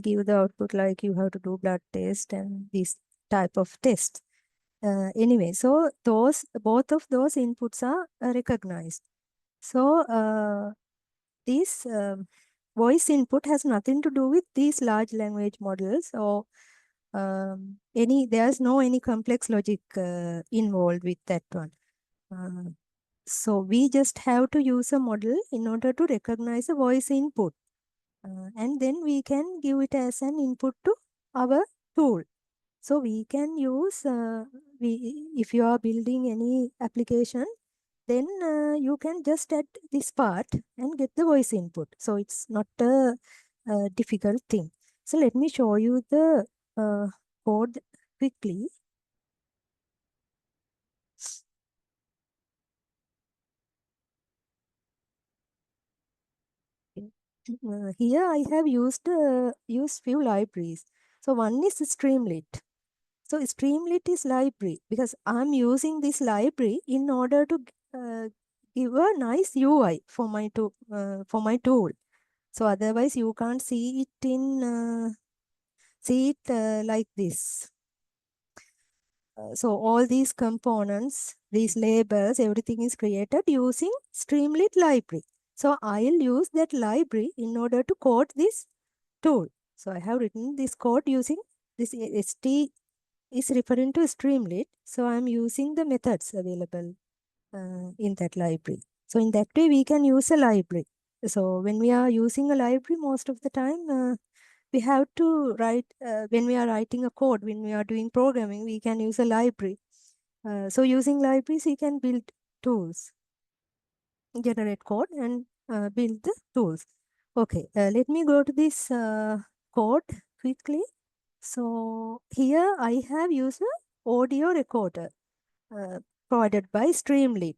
give the output like you have to do blood test and this type of test. Anyway, so both of those inputs are recognized. So this voice input has nothing to do with these large language models or there's no any complex logic involved with that one. So we just have to use a model in order to recognize a voice input. And then we can give it as an input to our tool. So we can use, if you are building any application, then you can just add this part and get the voice input. So it's not a difficult thing. So let me show you the code quickly. Here I have used few libraries. So one is Streamlit. So Streamlit is library because I'm using this library in order to give a nice UI for my tool. So otherwise you can't see it in like this. So all these components, these labels, everything is created using Streamlit library. So I'll use that library in order to code this tool. So I have written this code using this ST is referring to Streamlit. So I'm using the methods available in that library. So in that way, we can use a library. So when we are using a library, most of the time, we have to write, when we are writing a code, when we are doing programming, we can use a library. So using libraries, we can build tools, generate code and build the tools. Okay, let me go to this code quickly. So here I have used an audio recorder provided by Streamlit.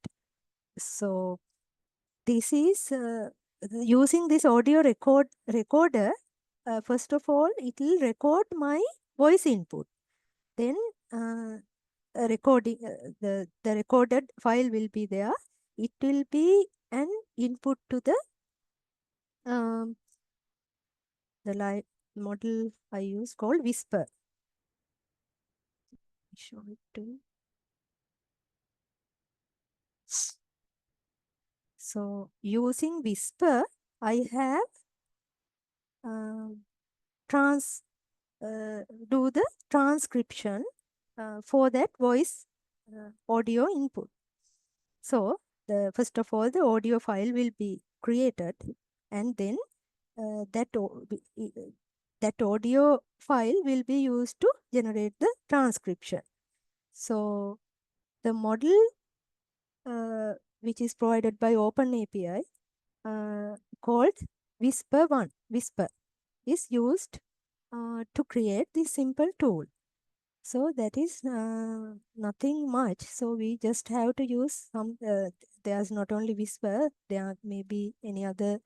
So this is using this audio recorder. First of all, it will record my voice input. Then the recorded file will be there. It will be an input to the live model I use called Whisper. Show it to. So using Whisper, I have do the transcription for that voice audio input. So first of all, the audio file will be created, and then that audio file will be used to generate the transcription. So the model which is provided by OpenAPI called Whisper is used to create this simple tool. So that is nothing much. So we just have to use some, there's not only Whisper, there may be any other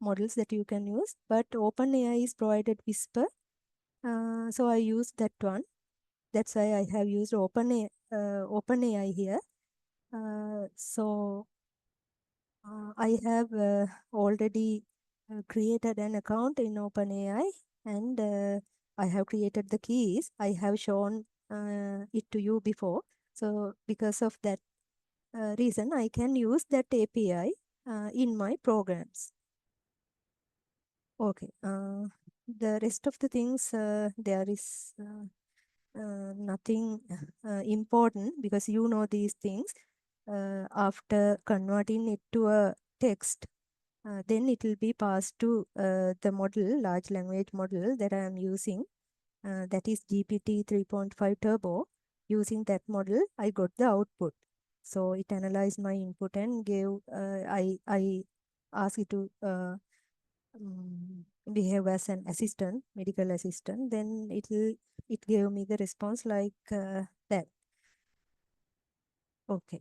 models that you can use, but OpenAI is provided Whisper. So I use that one. That's why I have used OpenAI here. So I have already created an account in OpenAI, and I have created the keys. I have shown it to you before. So because of that reason, I can use that API in my programs. Okay. The rest of the things, there is nothing important because you know these things. After converting it to a text, then it will be passed to the model, large language model that I am using. That is GPT 3.5 Turbo. Using that model, I got the output. So it analyzed my input and gave, I asked it to behave as an assistant, medical assistant. Then it gave me the response like that. Okay.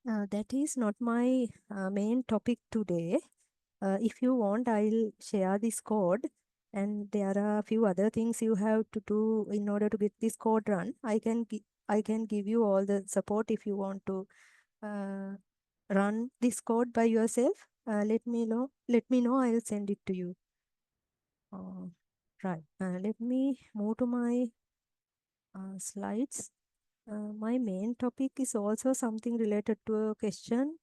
That is not my main topic today. If you want, I'll share this code, and there are a few other things you have to do in order to get this code run. I can give you all the support if you want to run this code by yourself. Let me know. Let me know. I'll send it to you. Right. Let me move to my slides. My main topic is also something related to a question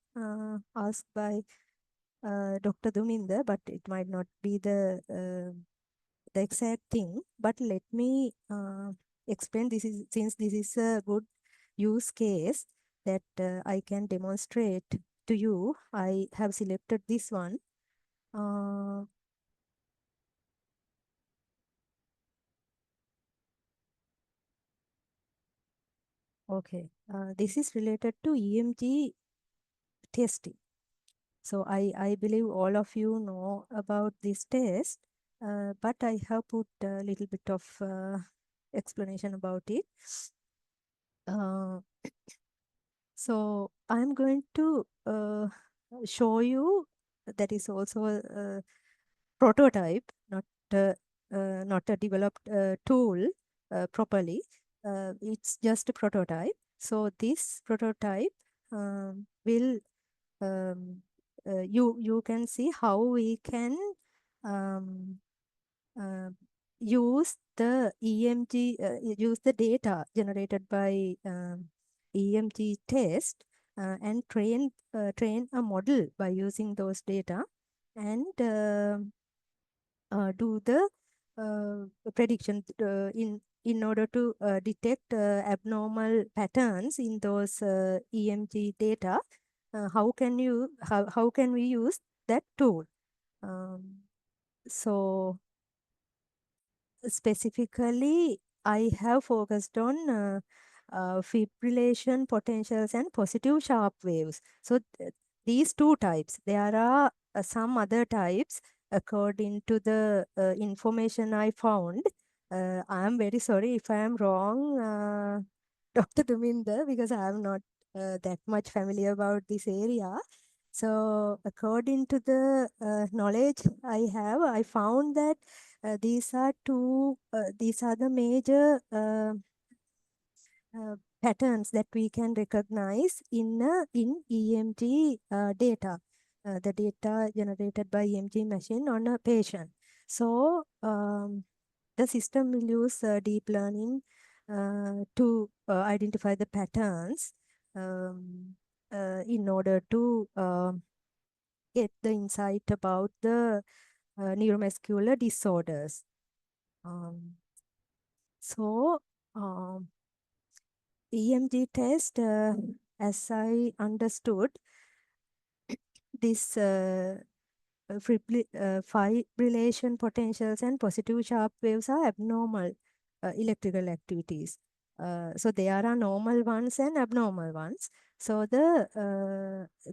asked by Dr. Duminder, but it might not be the exact thing. But let me explain. This is, since this is a good use case that I can demonstrate to you. I have selected this one. Okay, this is related to EMG testing. So I believe all of you know about this test, but I have put a little bit of explanation about it. So I'm going to show you that is also a prototype, not a developed tool properly. It's just a prototype. So this prototype will you can see how we can use the EMG, use the data generated by EMG test and train a model by using those data and do the prediction in order to detect abnormal patterns in those EMG data. How can we use that tool? So specifically, I have focused on fibrillation potentials and positive sharp waves. So these two types. There are some other types according to the information I found. I am very sorry if I am wrong, Dr. Duminder, because I am not that much familiar about this area. So according to the knowledge I have, I found that these are the major patterns that we can recognize in EMG data, the data generated by EMG machine on a patient. So the system will use deep learning to identify the patterns in order to get the insight about the neuromuscular disorders. So EMG test, as I understood, this fibrillation potentials and positive sharp waves are abnormal electrical activities. So there are normal ones and abnormal ones. So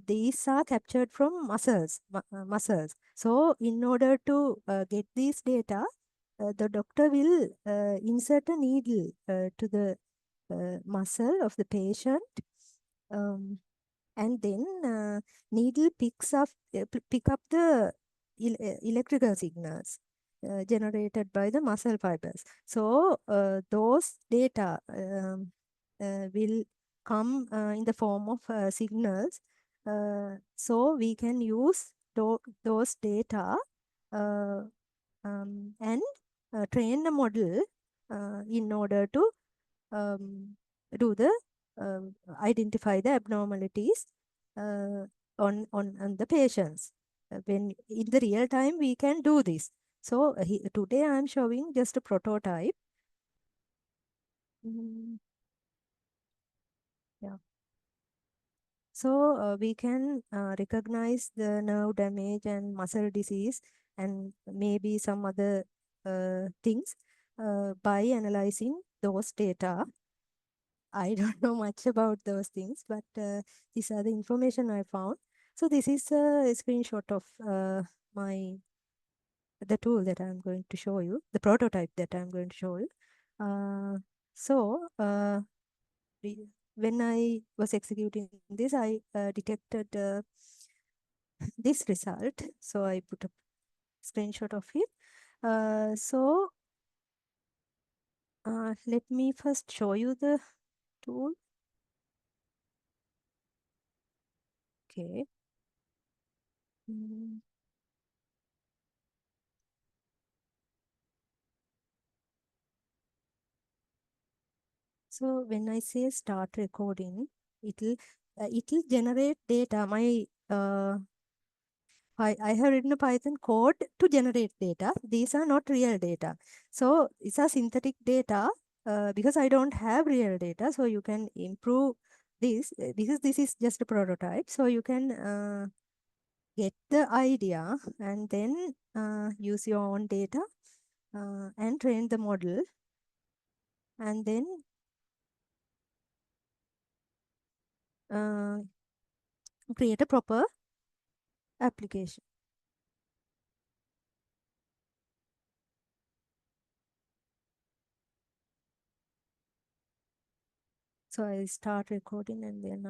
these are captured from muscles. So in order to get these data, the doctor will insert a needle to the muscle of the patient, and then needle pick up the electrical signals generated by the muscle fibers. So those data will come in the form of signals. So we can use those data and train a model in order to do the identify the abnormalities on the patients. When in the real time we can do this. So today I am showing just a prototype. Yeah. So we can recognize the nerve damage and muscle disease and maybe some other things by analyzing those data. I don't know much about those things, but these are the information I found. So this is a screenshot of the tool that I'm going to show you, the prototype that I'm going to show you. So when I was executing this, I detected this result. So I put a screenshot of it. Let me first show you the tool. Okay. So when I say start recording, it'll generate data. I have written a Python code to generate data. These are not real data. So it's a synthetic data because I don't have real data. So you can improve this because this is just a prototype. So you can get the idea and then use your own data and train the model, and then create a proper application. So I start recording and then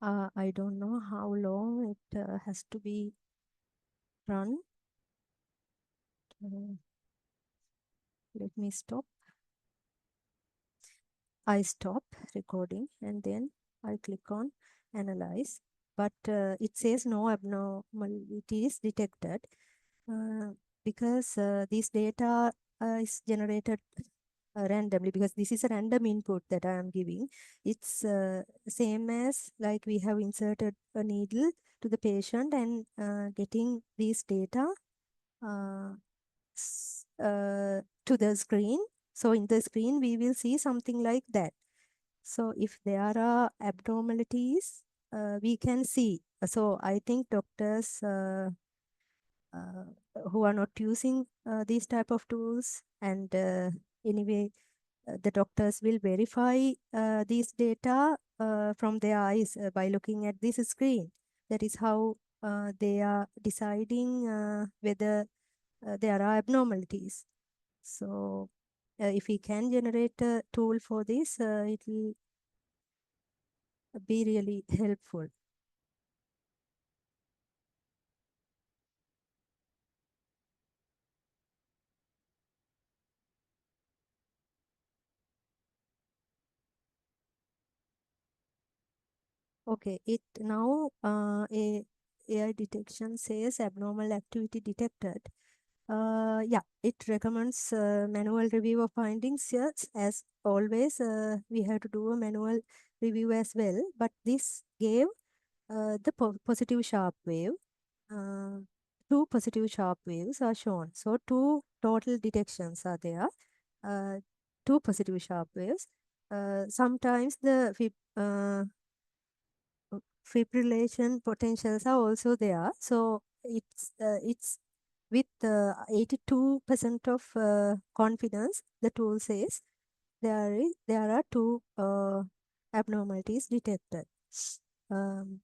I don't know how long it has to be run. Let me stop. I stop recording and then I click on analyze. but it says no abnormalities detected because this data is generated randomly, because this is a random input that I am giving. It's same as like we have inserted a needle to the patient and getting these data to the screen. So in the screen, we will see something like that. So if there are abnormalities, we can see. So I think doctors who are not using these type of tools, and anyway, the doctors will verify these data from their eyes by looking at this screen. That is how they are deciding whether there are abnormalities. So if we can generate a tool for this, it will be really helpful. Okay, it now a AI detection says abnormal activity detected. Yeah, it recommends manual review of findings. Yes, as always, we have to do a manual review as well. But this gave the positive sharp wave. Two positive sharp waves are shown. So two total detections are there. Two positive sharp waves. Sometimes the fibrillation potentials are also there. So it's with 82% of confidence, the tool says there are two abnormalities detected. Um,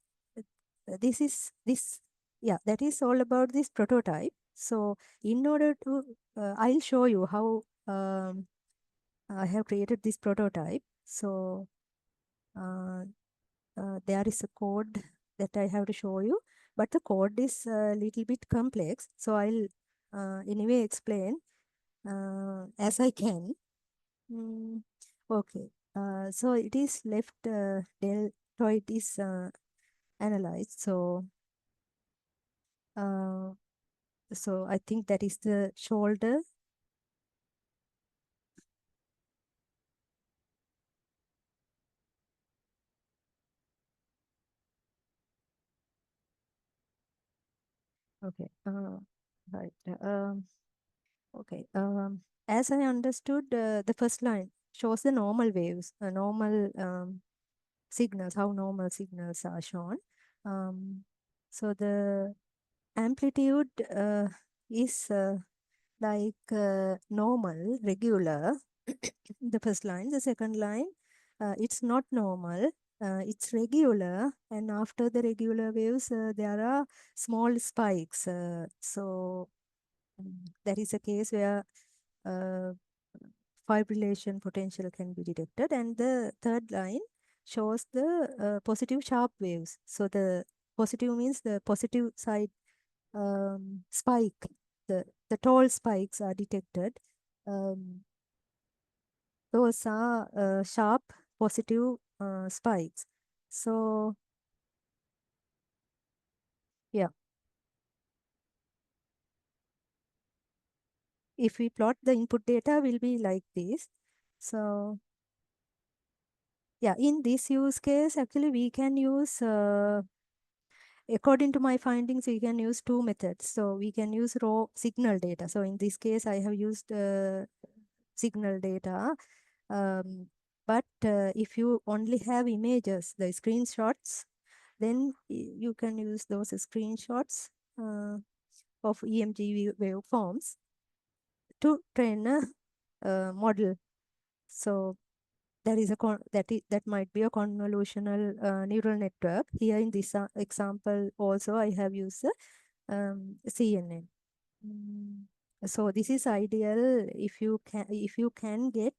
this is this yeah, that is all about this prototype. So in order to I'll show you how I have created this prototype. So there is a code that I have to show you, but the code is a little bit complex. So I'll anyway explain as I can. Okay, so it is left deltoid is analyzed. So I think that is the shoulder. Okay, right. Okay. As I understood, the first line shows the normal waves, normal signals, how normal signals are shown. So the amplitude is like normal, regular, the first line. The second line, it's not normal, it's regular. And after the regular waves, there are small spikes. So that is a case where uh, fibrillation potential can be detected. And the third line shows the positive sharp waves. So the positive means the positive side spike, the tall spikes are detected. Those are sharp positive spikes. So yeah, if we plot the input data will be like this. So yeah, in this use case, actually we can use according to my findings, we can use two methods. So we can use raw signal data. So in this case, I have used signal data. But if you only have images, the screenshots, then you can use those screenshots of EMG waveforms to train a model. So there is that might be a convolutional neural network. Here in this example also I have used CNN. So this is ideal if you can get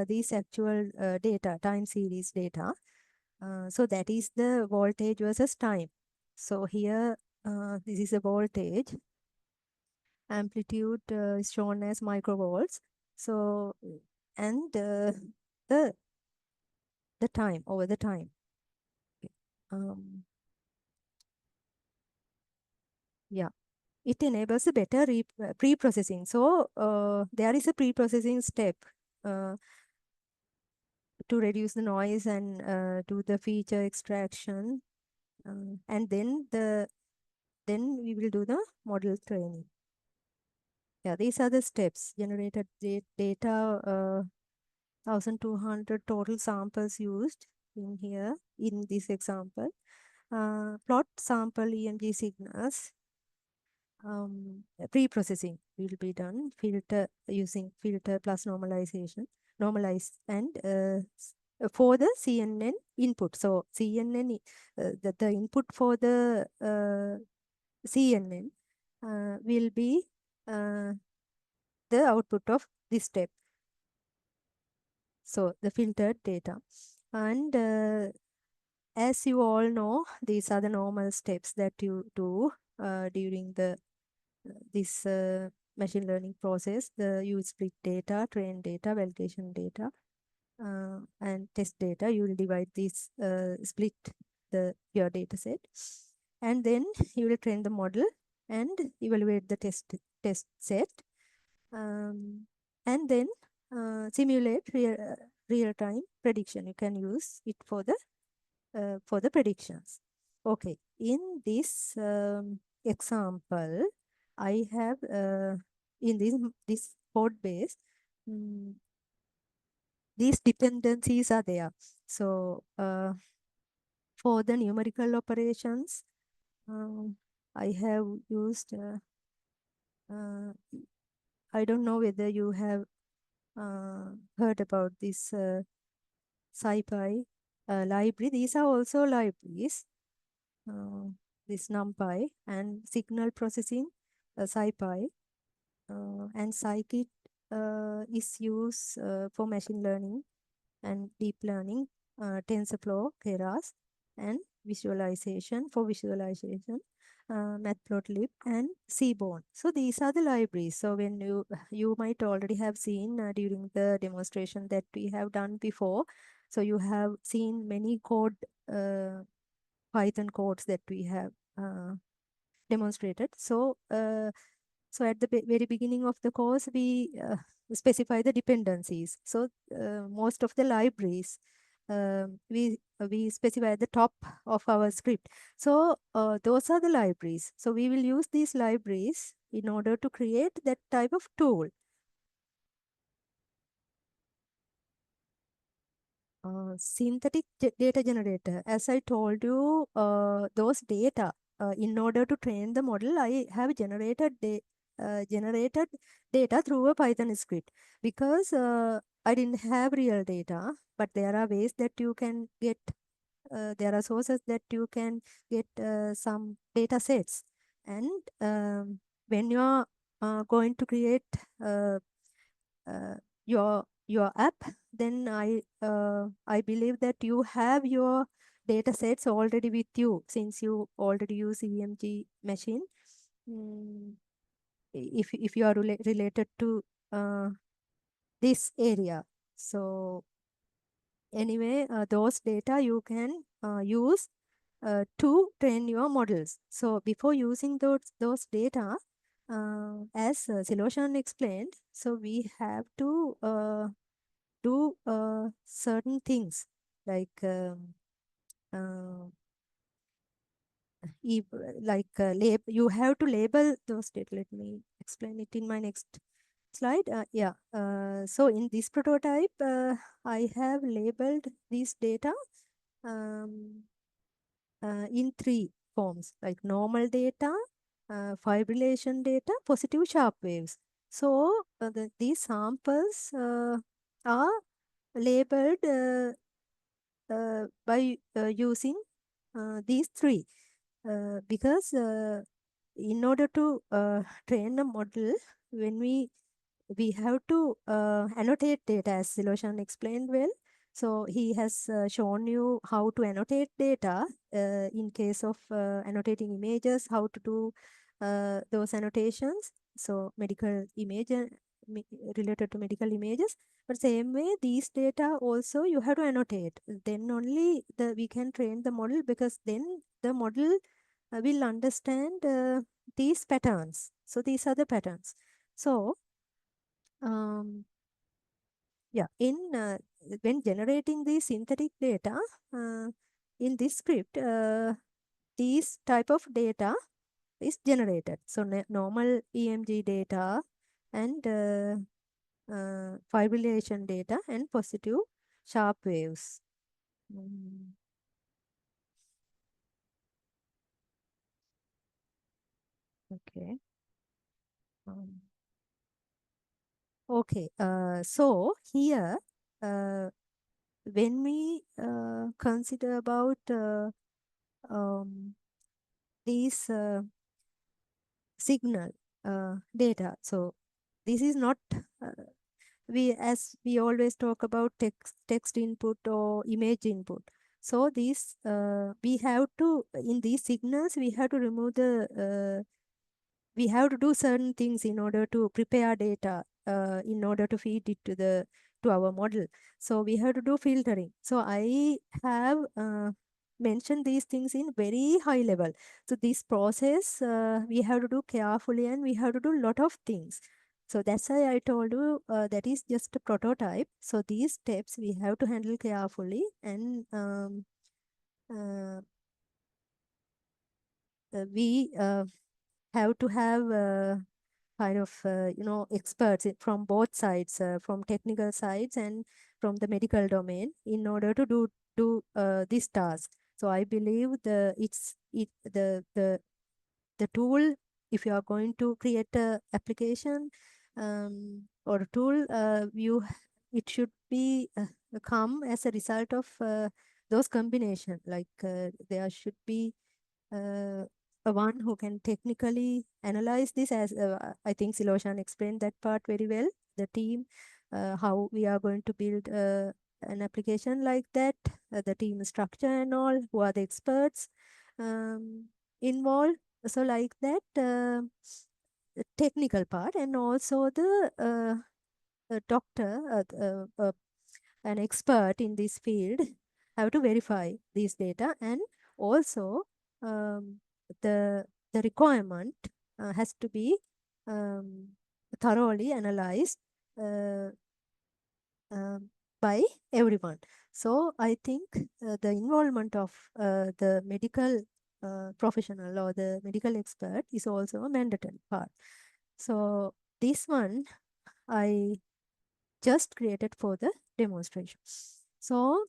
these actual data, time series data. So that is the voltage versus time. So here this is a voltage. Amplitude is shown as microvolts. So and the time over the time. Okay. Yeah, it enables a better pre-processing. So there is a pre-processing step to reduce the noise and do the feature extraction, and then we will do the model training. Yeah, these are the steps. Generated data, 1200 total samples used in here in this example. Plot sample EMG signals. Pre-processing will be done. Filter using filter plus normalization, normalize and for the CNN input. So CNN, the input for the CNN will be the output of this step. So the filtered data. And as you all know, these are the normal steps that you do during this machine learning process. You split data, train data, validation data, and test data. You will divide this, split your data set, and then you will train the model and evaluate the test set, and then simulate real time prediction. You can use it for the predictions. Okay, in this example, I have in this code base, these dependencies are there. So for the numerical operations, I have used, I don't know whether you have heard about this SciPy library. These are also libraries. This NumPy and signal processing, SciPy, and Scikit is used for machine learning and deep learning, TensorFlow, Keras, and visualization, Matplotlib and Seaborn. So these are the libraries. So when you might already have seen during the demonstration that we have done before. So you have seen many Python codes that we have demonstrated. So at the very beginning of the course, we specify the dependencies. So most of the libraries we specify at the top of our script. So those are the libraries. So we will use these libraries in order to create that type of tool. Synthetic data generator. As I told you, those data, in order to train the model, I have generated data through a Python script, because I didn't have real data, but there are ways that you can get, there are sources that you can get some data sets. And when you are going to create your app, then I believe that you have your data sets already with you, since you already use EMG machine. If you are related to this area. So anyway, those data you can use to train your models. So before using those data, as Siloshan explained, so we have to do certain things like you have to label those data. Let me explain it in my next slide. So in this prototype, I have labeled this data in 3 forms, like normal data, fibrillation data, positive sharp waves. So these samples are labeled by using these 3, because in order to train a model, when we have to annotate data, as Siloshan explained well. So he has shown you how to annotate data in case of annotating images, how to do those annotations. So medical image related to medical images. But same way, these data also you have to annotate. Then only we can train the model, because then the model will understand these patterns. So these are the patterns. So yeah, when generating the synthetic data in this script, these type of data is generated. So normal EMG data and fibrillation data and positive sharp waves. Okay. Okay. So here, when we consider about these signal data, so this is not as we always talk about text input or image input. So these we have to, in these signals we have to remove the we have to do certain things in order to prepare data in order to feed it to our model. So we have to do filtering. So I have mentioned these things in very high level. So this process we have to do carefully, and we have to do a lot of things. So that's why I told you that is just a prototype. So these steps we have to handle carefully, and we have to have kind of experts from both sides, from technical sides and from the medical domain, in order to do this task. So I believe the tool, if you are going to create a application or a tool, it should be come as a result of those combination. Like there should be a one who can technically analyze this, as I think Siloshan explained that part very well. The team, how we are going to build an application like that, the team structure and all, who are the experts involved. So like that, the technical part, and also the doctor, an expert in this field, have to verify these data, and also the requirement has to be thoroughly analyzed uh, by everyone. So I think the involvement of the medical professional or the medical expert is also a mandatory part. So this one I just created for the demonstration. So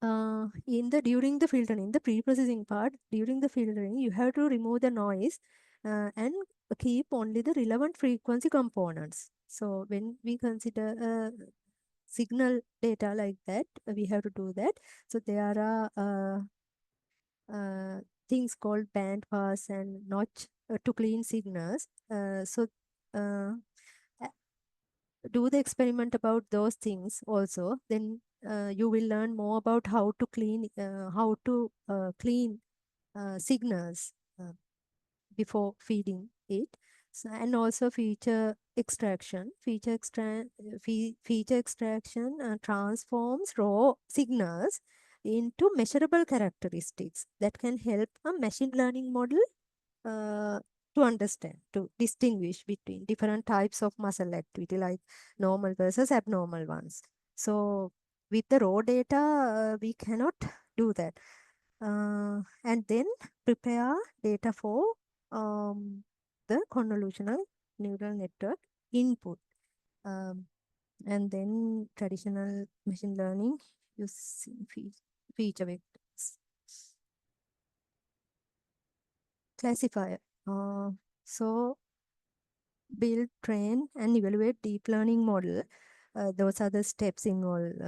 during the filtering, the pre-processing part, during the filtering, you have to remove the noise and keep only the relevant frequency components. So when we consider signal data like that, we have to do that. So there are things called band pass and notch to clean signals. So do the experiment about those things also. Then you will learn more about how to clean signals before feeding it. So, and also feature extraction. Feature extraction transforms raw signals into measurable characteristics that can help a machine learning model to understand, to distinguish between different types of muscle activity, like normal versus abnormal ones. So with the raw data, we cannot do that. And then prepare data for the convolutional neural network input. And then traditional machine learning using feature vectors. Classifier. So build, train, and evaluate deep learning model. Those are the steps involved.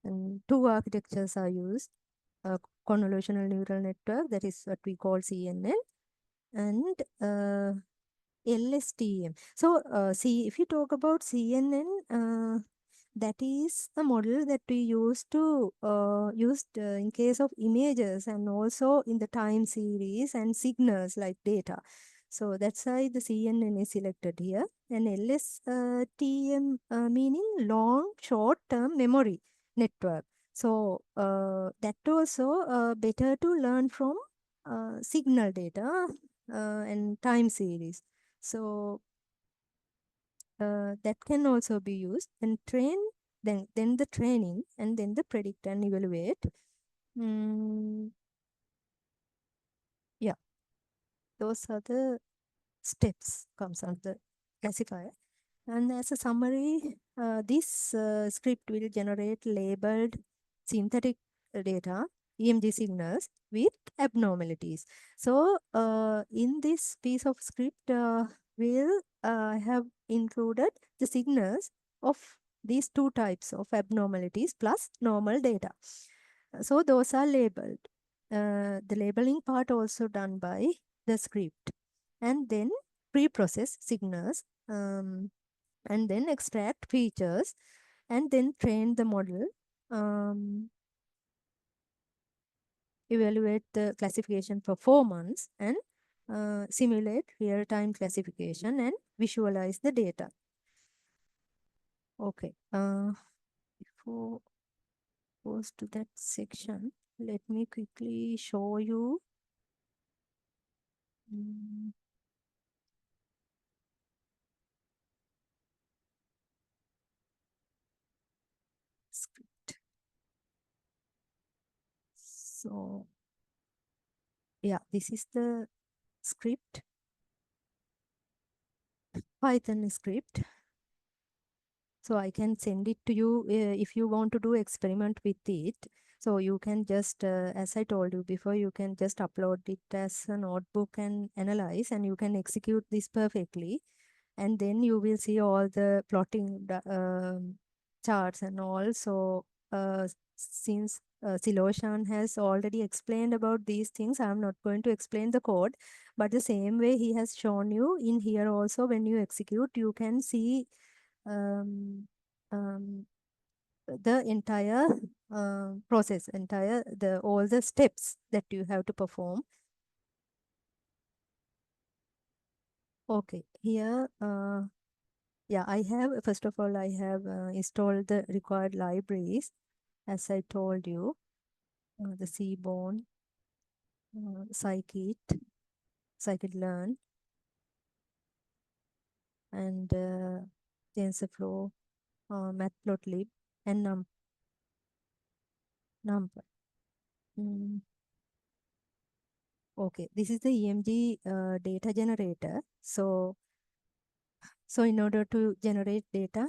And two architectures are used. Convolutional neural network, that is what we call CNN, and LSTM. So see, if you talk about CNN, that is a model that we used in case of images, and also in the time series and signals like data. So that's why the CNN is selected here. And LSTM meaning long short-term memory network. So that also better to learn from signal data and time series. So that can also be used and then the training, and then the predict and evaluate. Yeah, those are the steps comes under the classifier. And as a summary, this script will generate labeled synthetic data, EMG signals, with abnormalities. So in this piece of script, we'll have included the signals of these two types of abnormalities plus normal data. So those are labeled. The labeling part also done by the script. And then pre-process signals, and then extract features, and then train the model, evaluate the classification performance, and simulate real-time classification and visualize the data. Okay, before goes to that section, let me quickly show you. Script. So yeah, this is the script, Python script. So I can send it to you if you want to do experiment with it. So you can just, as I told you before, you can just upload it as a notebook and analyze, and you can execute this perfectly. And then you will see all the plotting charts and all. So since Siloshan has already explained about these things, I'm not going to explain the code, but the same way he has shown you in here also, when you execute, you can see the entire process, all the steps that you have to perform. Okay, here, yeah, I have, first of all, I have installed the required libraries, as I told you, the Seaborn, Scikit, scikit-learn, and TensorFlow, Matplotlib, and NumPy. Okay, this is the EMG data generator. So in order to generate data,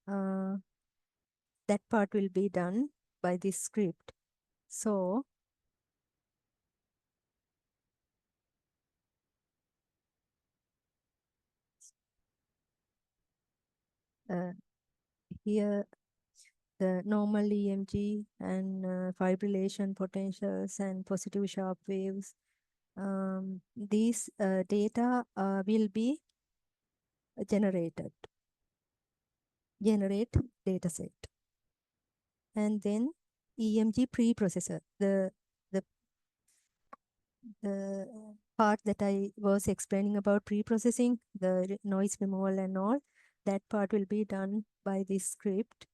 that part will be done by this script. So here the normal EMG and fibrillation potentials and positive sharp waves, these data will be generate data set. And then EMG preprocessor, the part that I was explaining about pre-processing, the noise removal and all, that part will be done by this script.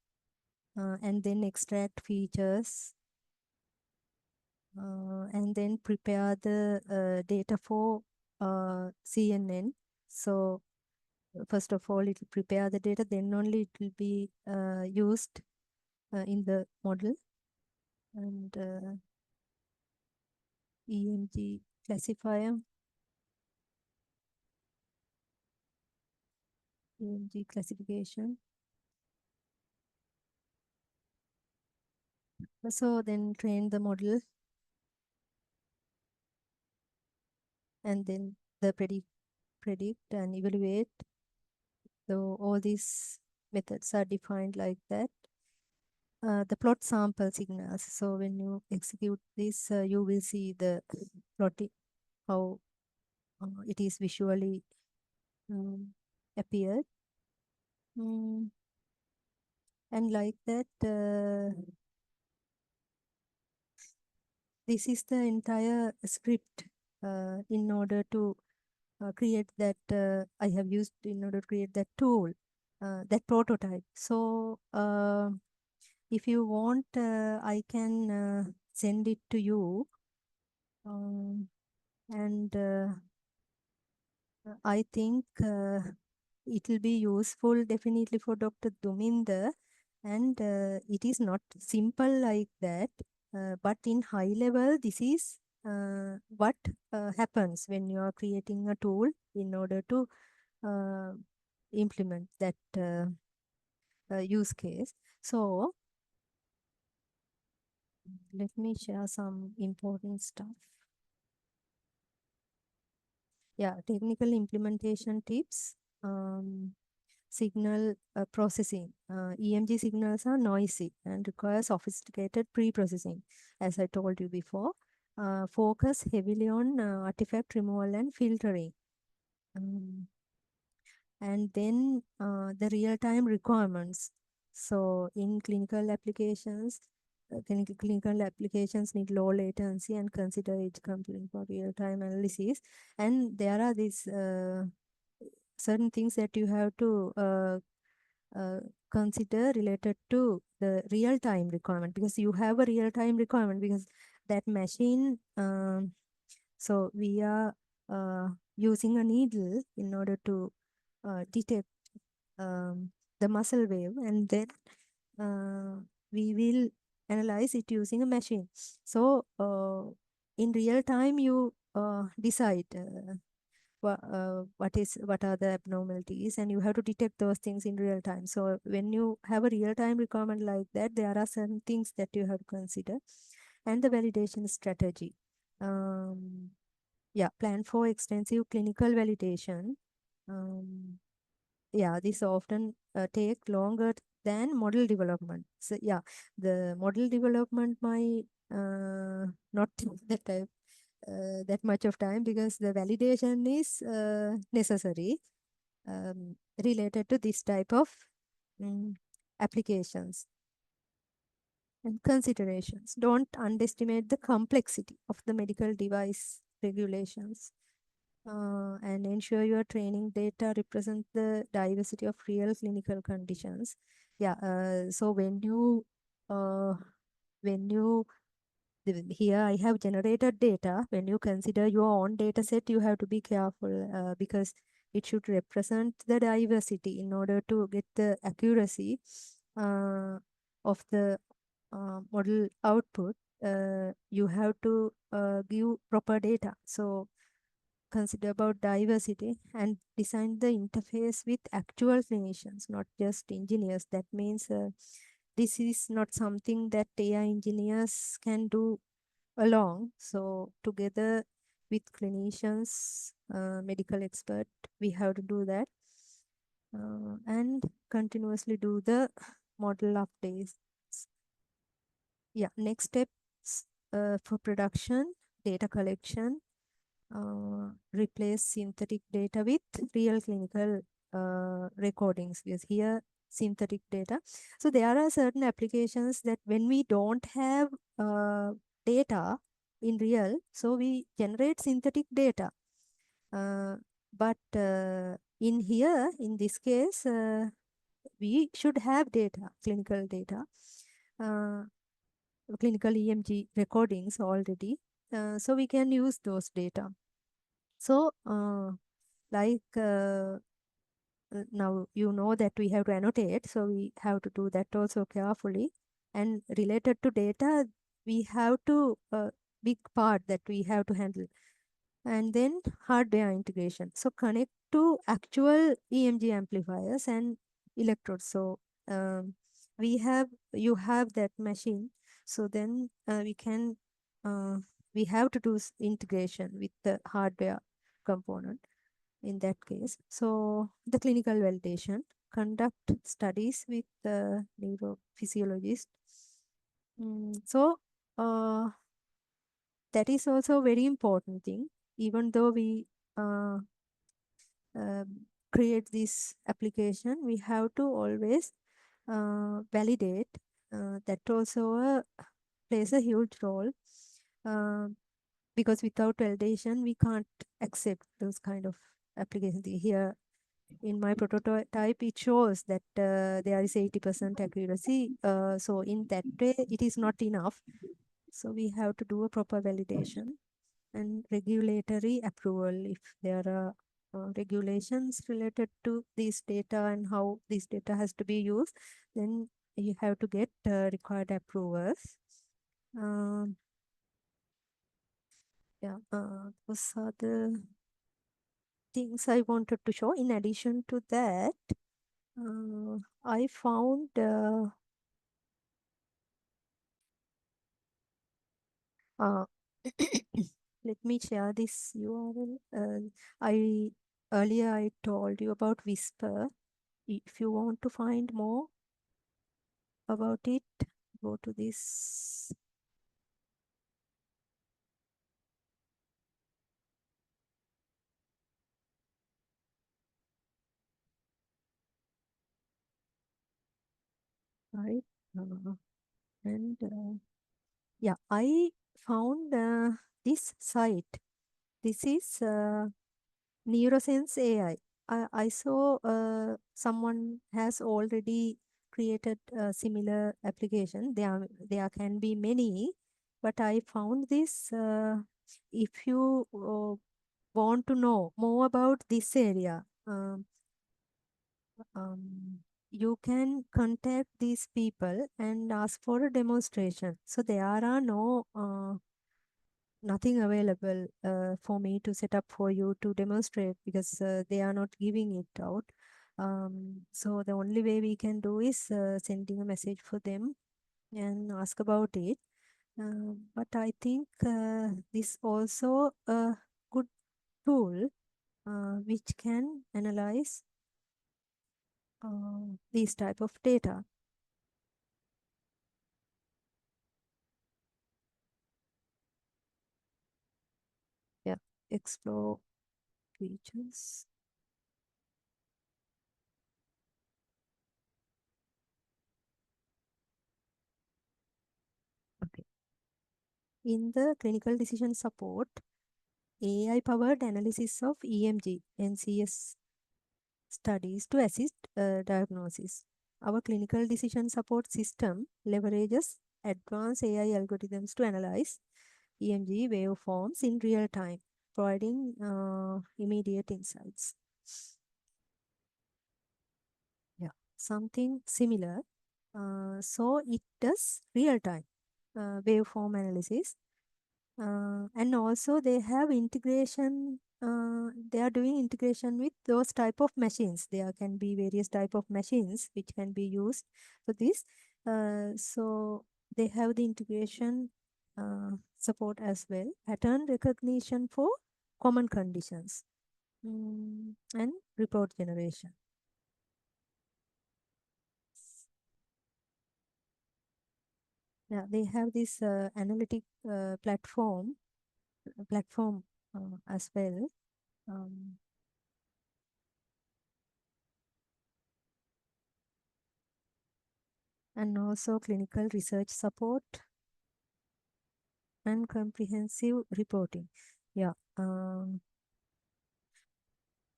And then extract features, and then prepare the data for CNN. So first of all, it will prepare the data, then only it will be used in the model. And EMG classifier, EMG classification. So then train the model, and then the predict and evaluate. So all these methods are defined like that. The plot sample signals. So when you execute this, you will see the plotting, how it is visually appeared. And like that, this is the entire script in order to create that, I have used in order to create that tool, that prototype. So if you want, I can send it to you. And I think it will be useful definitely for Dr. Duminder, and it is not simple like that, but in high level, this is what happens when you are creating a tool in order to uh, implement that use case. So let me share some important stuff. Yeah, technical implementation tips. Signal processing. EMG signals are noisy and require sophisticated pre-processing, as I told you before. Focus heavily on artifact removal and filtering. And then the real-time requirements. So in clinical applications, clinical applications need low latency and consider edge computing for real-time analysis. And there are these certain things that you have to consider related to the real-time requirement, because you have a real-time requirement because that machine, so we are using a needle in order to detect the muscle wave, and then we will analyze it using a machine. So in real time you decide what are the abnormalities, and you have to detect those things in real time. So when you have a real time requirement like that, there are certain things that you have to consider. And the validation strategy. Yeah, plan for extensive clinical validation. Yeah, this often take longer than model development. So yeah, the model development might not take that much of time, because the validation is necessary related to this type of applications. And considerations. Don't underestimate the complexity of the medical device regulations. And ensure your training data represent the diversity of real clinical conditions. Yeah, so when you here I have generated data. When you consider your own data set, you have to be careful because it should represent the diversity in order to get the accuracy of the model output. You have to give proper data. So consider about diversity and design the interface with actual clinicians, not just engineers. That means this is not something that AI engineers can do alone. So together with clinicians, medical expert, we have to do that and continuously do the model updates. Yeah, next steps for production, data collection, replace synthetic data with real clinical recordings, because here synthetic data. So there are certain applications that when we don't have data in real, so we generate synthetic data. But in here, in this case, we should have data, clinical data, clinical EMG recordings already. So we can use those data. So now you know that we have to annotate, so we have to do that also carefully. And related to data, we have to big part that we have to handle. And then hardware integration. So connect to actual EMG amplifiers and electrodes. So you have that machine. So then we have to do integration with the hardware component in that case. So the clinical validation, conduct studies with the neurophysiologist. So that is also a very important thing. Even though we uh, create this application, we have to always validate. That also plays a huge role, because without validation, we can't accept those kind of applications. Here in my prototype, it shows that there is 80% accuracy. So in that way, it is not enough. So we have to do a proper validation. and regulatory approval. If there are regulations related to this data and how this data has to be used, then you have to get required approvals. Yeah, those are the things I wanted to show. In addition to that, I found let me share this URL. Earlier I told you about Whisper. If you want to find more about it, go to this. Right. And yeah, I found this site. This is Neurosense AI. I saw someone has already created a similar application. There can be many, but I found this. If you want to know more about this area, you can contact these people and ask for a demonstration. So there are no nothing available for me to set up for you to demonstrate because they are not giving it out. So the only way we can do is sending a message for them and ask about it. But I think this also a good tool which can analyze these type of data. Yeah, explore features. Okay. In the clinical decision support, AI-powered analysis of EMG, NCS studies to assist diagnosis. Our clinical decision support system leverages advanced AI algorithms to analyze EMG waveforms in real time, providing immediate insights. Yeah, something similar. So it does real time waveform analysis. And also they have integration, they are doing integration with those type of machines. There can be various type of machines which can be used for this. So they have the integration support as well. Pattern recognition for common conditions and report generation. Yeah, they have this analytic platform as well. And also clinical research support and comprehensive reporting. Yeah.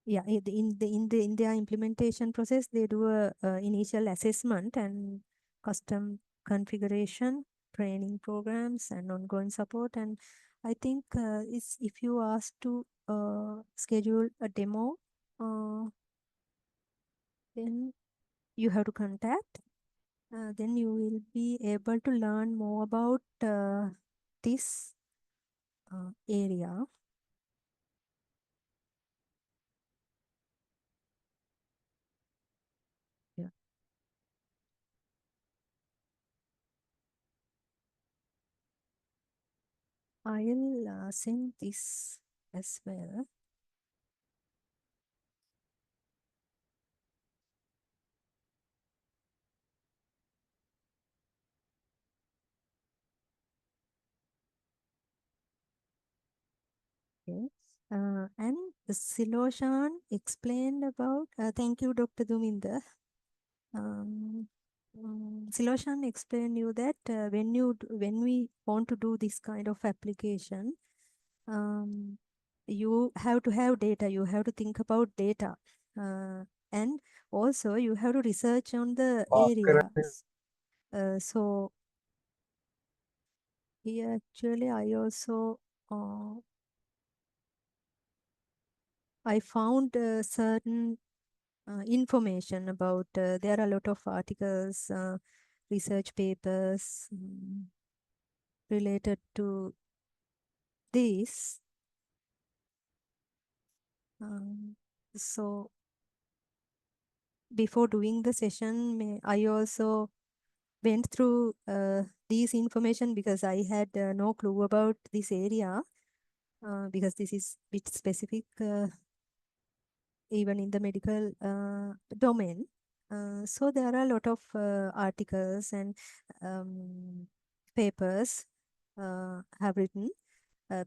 Yeah, in their implementation process, they do a initial assessment and custom configuration, training programs, and ongoing support. And I think it's if you ask to schedule a demo, then you have to contact. Then you will be able to learn more about this area. Yeah. I'll send this as well. Okay. And Siloshan explained about, thank you, Dr. Duminder. Siloshan explained you that when we want to do this kind of application, you have to have data. You have to think about data, and also you have to research on the areas. So here actually I also I found certain information about, there are a lot of articles, research papers related to this. So before doing the session, I also went through these information because I had no clue about this area, because this is bit specific even in the medical domain. So there are a lot of articles and papers have written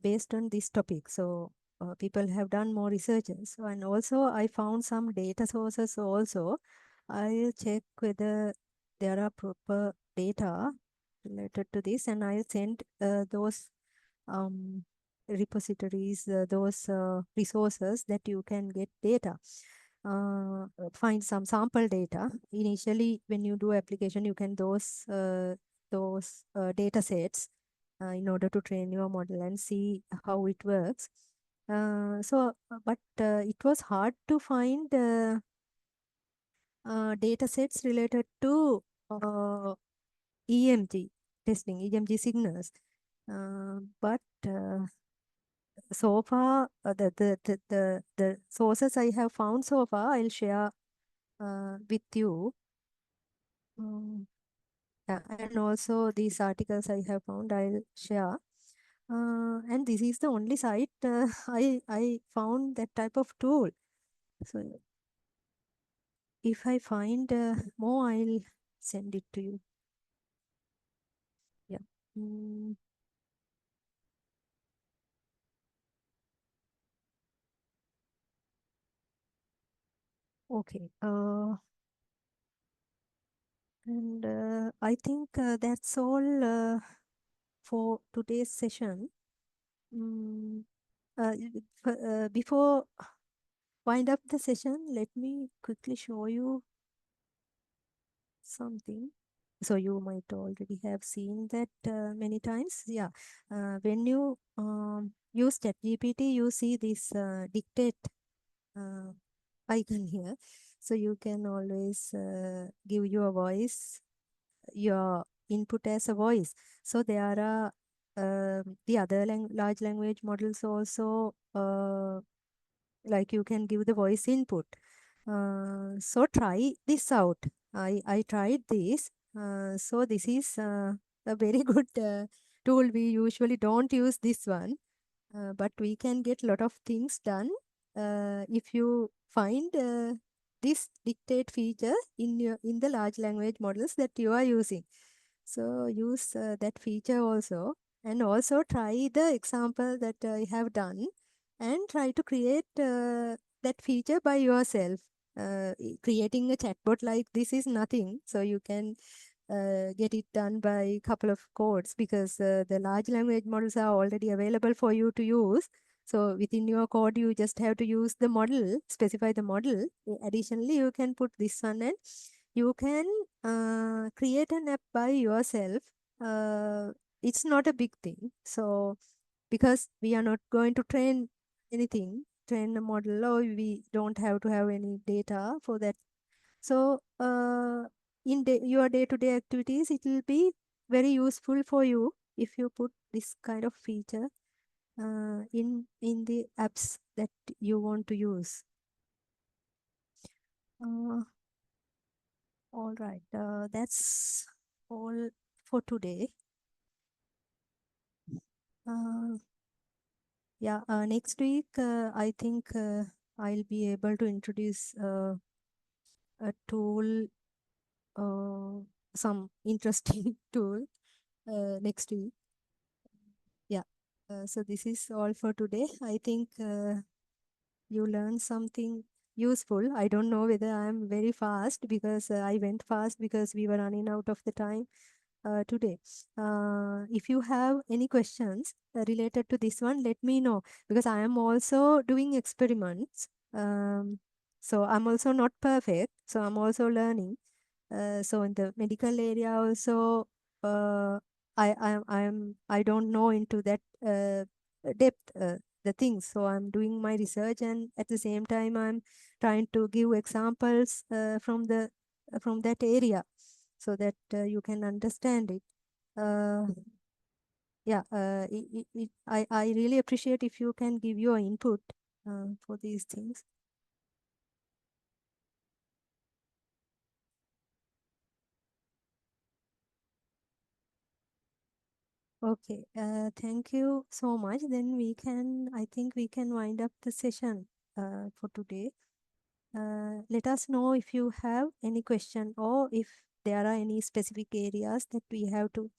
based on this topic. So people have done more researches. And also I found some data sources also. I'll check whether there are proper data related to this, and I'll send those repositories, those resources that you can get data. Find some sample data. Initially, when you do application, you can those data sets in order to train your model and see how it works. But it was hard to find data sets related to EMG testing, EMG signals. But so far, the sources I have found so far, I'll share with you. Yeah, and also these articles I have found, I'll share. And this is the only site I found that type of tool. So if I find more, I'll send it to you. Yeah. Okay. And I think that's all for today's session. Before wind up the session, let me quickly show you something. So you might already have seen that many times. Yeah. When you use ChatGPT, you see this dictate icon here. So you can always give your voice, your input as a voice. So there are the other large language models also, like you can give the voice input. So try this out. I tried this. So this is a very good tool. We usually don't use this one, but we can get a lot of things done if you find this dictate feature in the large language models that you are using. So use that feature also, and also try the example that I have done, and try to create that feature by yourself. Creating a chatbot like this is nothing, so you can get it done by a couple of codes, because the large language models are already available for you to use. So within your code, you just have to use the model, specify the model. Additionally, you can put this one, and you can create an app by yourself. It's not a big thing. So because we are not going to train anything, train a model, or we don't have to have any data for that. So in your day-to-day activities, it will be very useful for you if you put this kind of feature in the apps that you want to use. All right, that's all for today. Yeah, next week, I think I'll be able to introduce a tool, some interesting tool next week. Yeah, so this is all for today. I think you learned something useful. I don't know whether I'm very fast, because I went fast because we were running out of the time today. If you have any questions related to this one, let me know, because I am also doing experiments. So I'm also not perfect. So I'm also learning. So in the medical area also, I don't know into that depth. the things. So I'm doing my research, and at the same time I'm trying to give examples from that area, so that you can understand it. I really appreciate if you can give your input for these things. Okay, thank you so much. Then I think we can wind up the session for today. Let us know if you have any question, or if there are any specific areas that we have to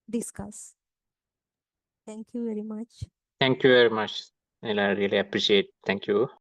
discuss. Thank you very much. Thank you very much. I really appreciate. Thank you.